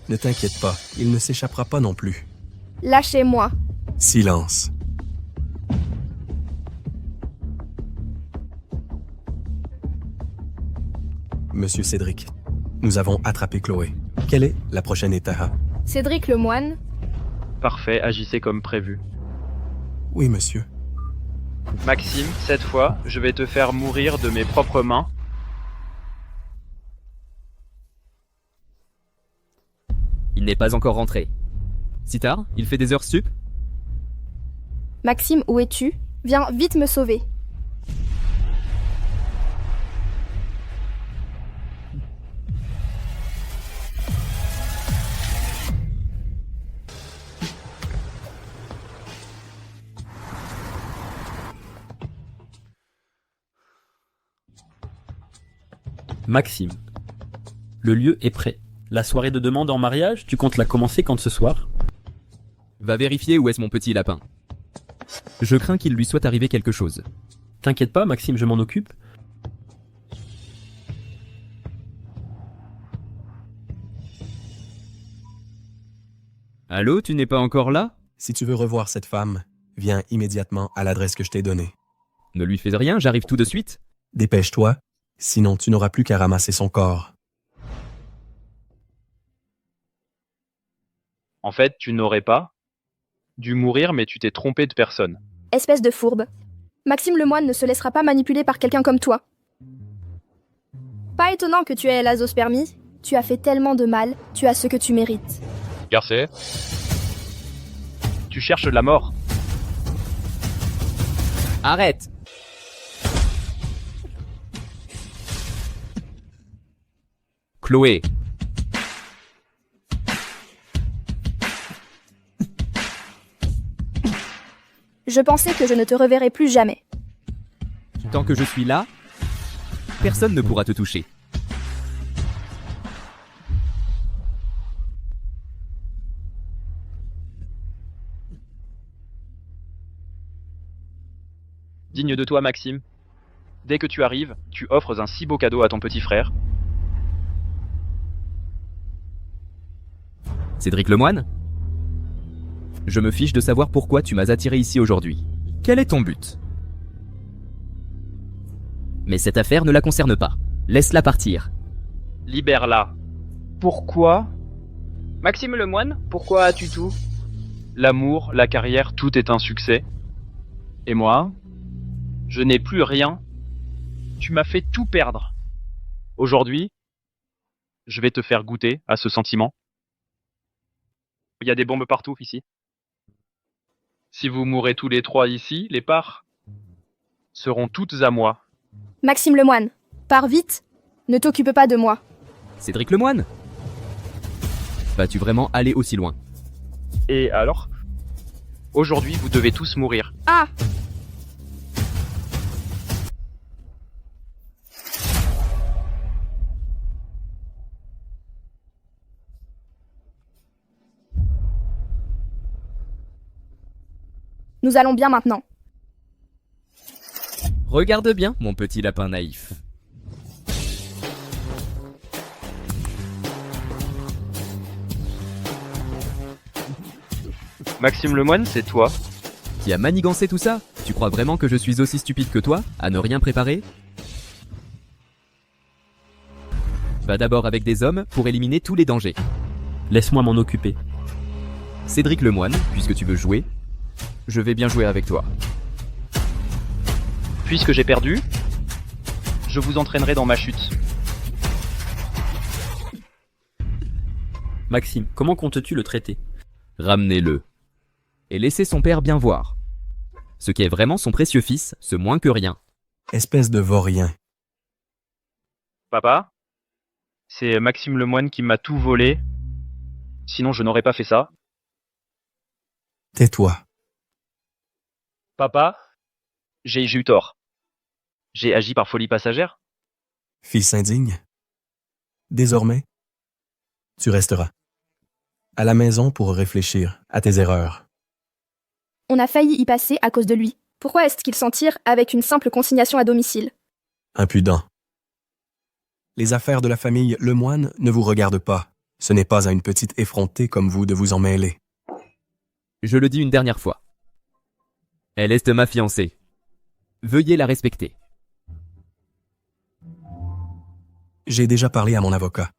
Ne t'inquiète pas, il ne s'échappera pas non plus. Lâchez-moi. Silence. Monsieur Cédric, nous avons attrapé Chloé. Quelle est la prochaine étape? Cédric Lemoine? Parfait, agissez comme prévu. Oui, monsieur. Maxime, cette fois, je vais te faire mourir de mes propres mains. Il n'est pas encore rentré. Si tard, il fait des heures sup? Maxime, où es-tu? Viens vite me sauver. Maxime. Le lieu est prêt. La soirée de demande en mariage, tu comptes la commencer quand ce soir? Va vérifier où est-ce mon petit lapin. Je crains qu'il lui soit arrivé quelque chose. T'inquiète pas, Maxime, je m'en occupe. Allô, tu n'es pas encore là? Si tu veux revoir cette femme, viens immédiatement à l'adresse que je t'ai donnée. Ne lui fais rien, j'arrive tout de suite. Dépêche-toi, sinon tu n'auras plus qu'à ramasser son corps. En fait, tu n'aurais pas dû mourir, mais tu t'es trompé de personne. Espèce de fourbe. Maxime Lemoine ne se laissera pas manipuler par quelqu'un comme toi. Pas étonnant que tu aies l'azospermie. Tu as fait tellement de mal, tu as ce que tu mérites. Garcet, tu cherches la mort. Arrête! Chloé. Je pensais que je ne te reverrais plus jamais. Tant que je suis là, personne ne pourra te toucher. Digne de toi, Maxime. Dès que tu arrives, tu offres un si beau cadeau à ton petit frère. Cédric Lemoine? Je me fiche de savoir pourquoi tu m'as attiré ici aujourd'hui. Quel est ton but? Mais cette affaire ne la concerne pas. Laisse-la partir. Libère-la. Pourquoi? Maxime Lemoine, pourquoi as-tu tout? L'amour, la carrière, tout est un succès. Et moi, je n'ai plus rien. Tu m'as fait tout perdre. Aujourd'hui, je vais te faire goûter à ce sentiment. Il y a des bombes partout ici. Si vous mourrez tous les trois ici, les parts seront toutes à moi. Maxime Lemoine, pars vite. Ne t'occupe pas de moi. Cédric Lemoine? Vas-tu vraiment aller aussi loin? Et alors? Aujourd'hui, vous devez tous mourir. Ah! Nous allons bien maintenant. Regarde bien, mon petit lapin naïf. Maxime Lemoine, c'est toi? Qui a manigancé tout ça? Tu crois vraiment que je suis aussi stupide que toi, à ne rien préparer? Va d'abord avec des hommes pour éliminer tous les dangers. Laisse-moi m'en occuper. Cédric Lemoine, puisque tu veux jouer, je vais bien jouer avec toi. Puisque j'ai perdu, je vous entraînerai dans ma chute. Maxime, comment comptes-tu le traiter? Ramenez-le. Et laissez son père bien voir. Ce qui est vraiment son précieux fils, ce moins que rien. Espèce de vaurien. Papa, c'est Maxime Lemoine qui m'a tout volé. Sinon, je n'aurais pas fait ça. Tais-toi. Papa, j'ai eu tort. J'ai agi par folie passagère. Fils indigne. Désormais, tu resteras à la maison pour réfléchir à tes erreurs. On a failli y passer à cause de lui. Pourquoi est-ce qu'il s'en tire avec une simple consignation à domicile? Impudent. Les affaires de la famille Lemoine ne vous regardent pas. Ce n'est pas à une petite effrontée comme vous de vous en mêler. Je le dis une dernière fois. Elle est ma fiancée. Veuillez la respecter. J'ai déjà parlé à mon avocat.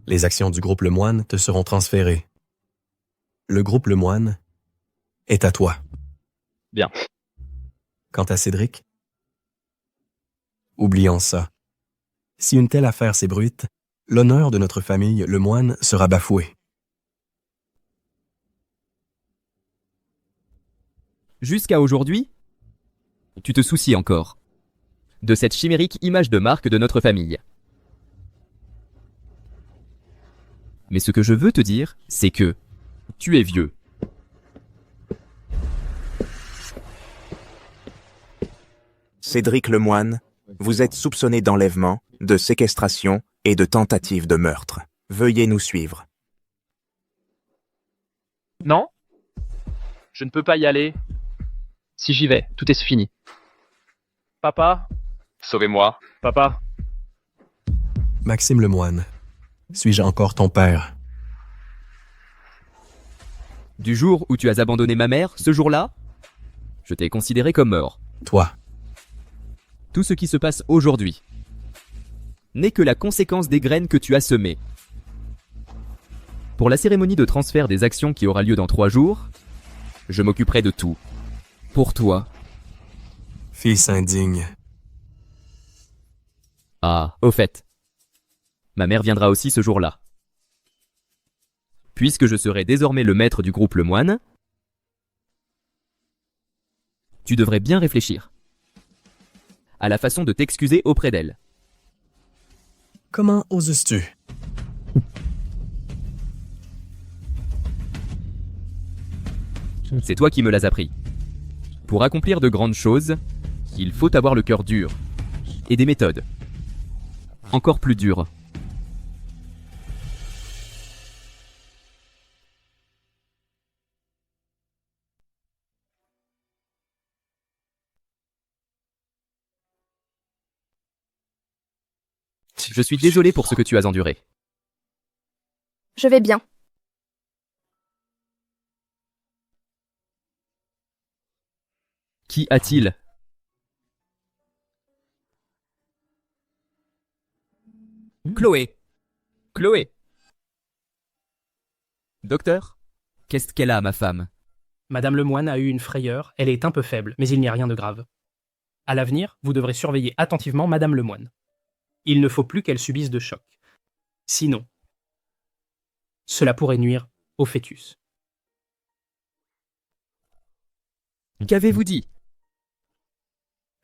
Les actions du groupe Lemoine te seront transférées. Le groupe Lemoine est à toi. Bien. Quant à Cédric, oublions ça. Si une telle affaire s'ébruite, l'honneur de notre famille Lemoine sera bafoué. Jusqu'à aujourd'hui, tu te soucies encore de cette chimérique image de marque de notre famille. Mais ce que je veux te dire, c'est que tu es vieux. Cédric Lemoine, vous êtes soupçonné d'enlèvement, de séquestration et de tentative de meurtre. Veuillez nous suivre. Non? Je ne peux pas y aller. Si j'y vais, tout est fini. Papa? Sauvez-moi. Papa? Maxime Lemoine, suis-je encore ton père? Du jour où tu as abandonné ma mère, ce jour-là, je t'ai considéré comme mort. Toi. Tout ce qui se passe aujourd'hui n'est que la conséquence des graines que tu as semées. Pour la cérémonie de transfert des actions qui aura lieu dans 3 jours, je m'occuperai de tout. Pour toi. Fils indigne. Ah, au fait. Ma mère viendra aussi ce jour-là. Puisque je serai désormais le maître du groupe Lemoine, tu devrais bien réfléchir à la façon de t'excuser auprès d'elle. Comment oses-tu? C'est toi qui me l'as appris. Pour accomplir de grandes choses, il faut avoir le cœur dur et des méthodes encore plus dures. Je suis désolé pour ce que tu as enduré. Je vais bien. Qui a-t-il? Chloé. Chloé. Docteur, qu'est-ce qu'elle a, ma femme? Madame Lemoine a eu une frayeur, elle est un peu faible, mais il n'y a rien de grave. À l'avenir, vous devrez surveiller attentivement Madame Lemoine. Il ne faut plus qu'elle subisse de choc. Sinon, cela pourrait nuire au fœtus. Qu'avez-vous dit?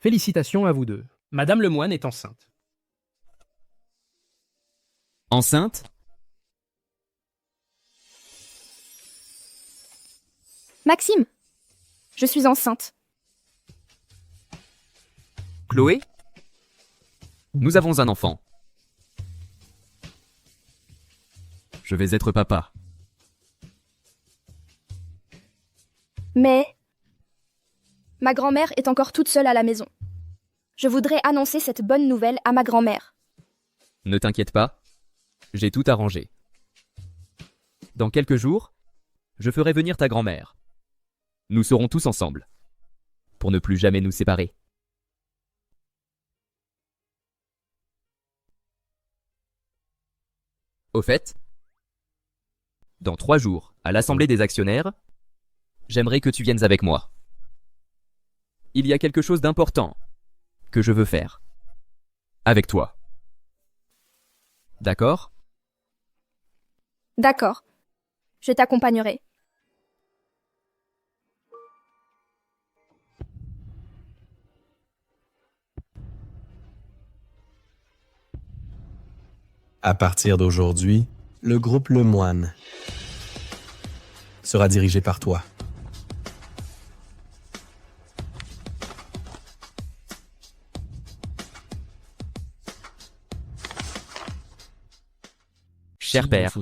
Félicitations à vous deux. Madame Lemoine est enceinte. Enceinte? Maxime, je suis enceinte. Chloé? Nous avons un enfant. Je vais être papa. Mais ma grand-mère est encore toute seule à la maison. Je voudrais annoncer cette bonne nouvelle à ma grand-mère. Ne t'inquiète pas, j'ai tout arrangé. Dans quelques jours, je ferai venir ta grand-mère. Nous serons tous ensemble, pour ne plus jamais nous séparer. Au fait, dans 3 jours, à l'Assemblée des actionnaires, j'aimerais que tu viennes avec moi. Il y a quelque chose d'important que je veux faire. Avec toi. D'accord? D'accord. Je t'accompagnerai. À partir d'aujourd'hui, le groupe Lemoine sera dirigé par toi. Cher père,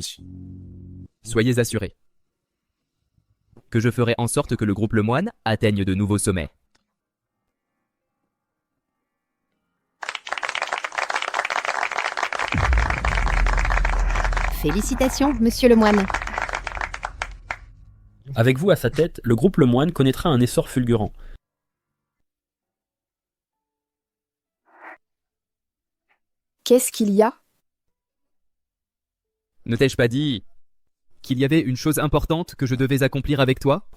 soyez assurés que je ferai en sorte que le groupe Lemoine atteigne de nouveaux sommets. Félicitations, monsieur Lemoine. Avec vous à sa tête, le groupe Lemoine connaîtra un essor fulgurant. Qu'est-ce qu'il y a? Ne t'ai-je pas dit qu'il y avait une chose importante que je devais accomplir avec toi?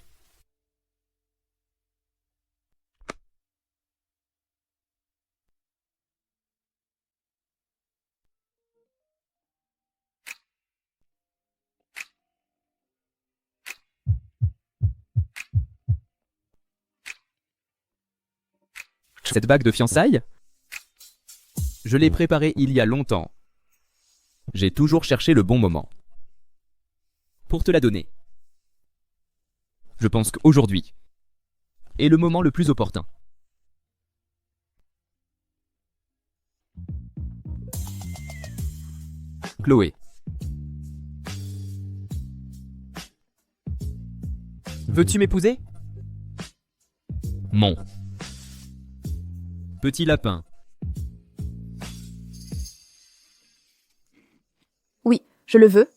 Cette bague de fiançailles, je l'ai préparée il y a longtemps. J'ai toujours cherché le bon moment pour te la donner. Je pense qu'aujourd'hui est le moment le plus opportun. Chloé. Veux-tu m'épouser? Mon. Petit lapin. Oui, je le veux.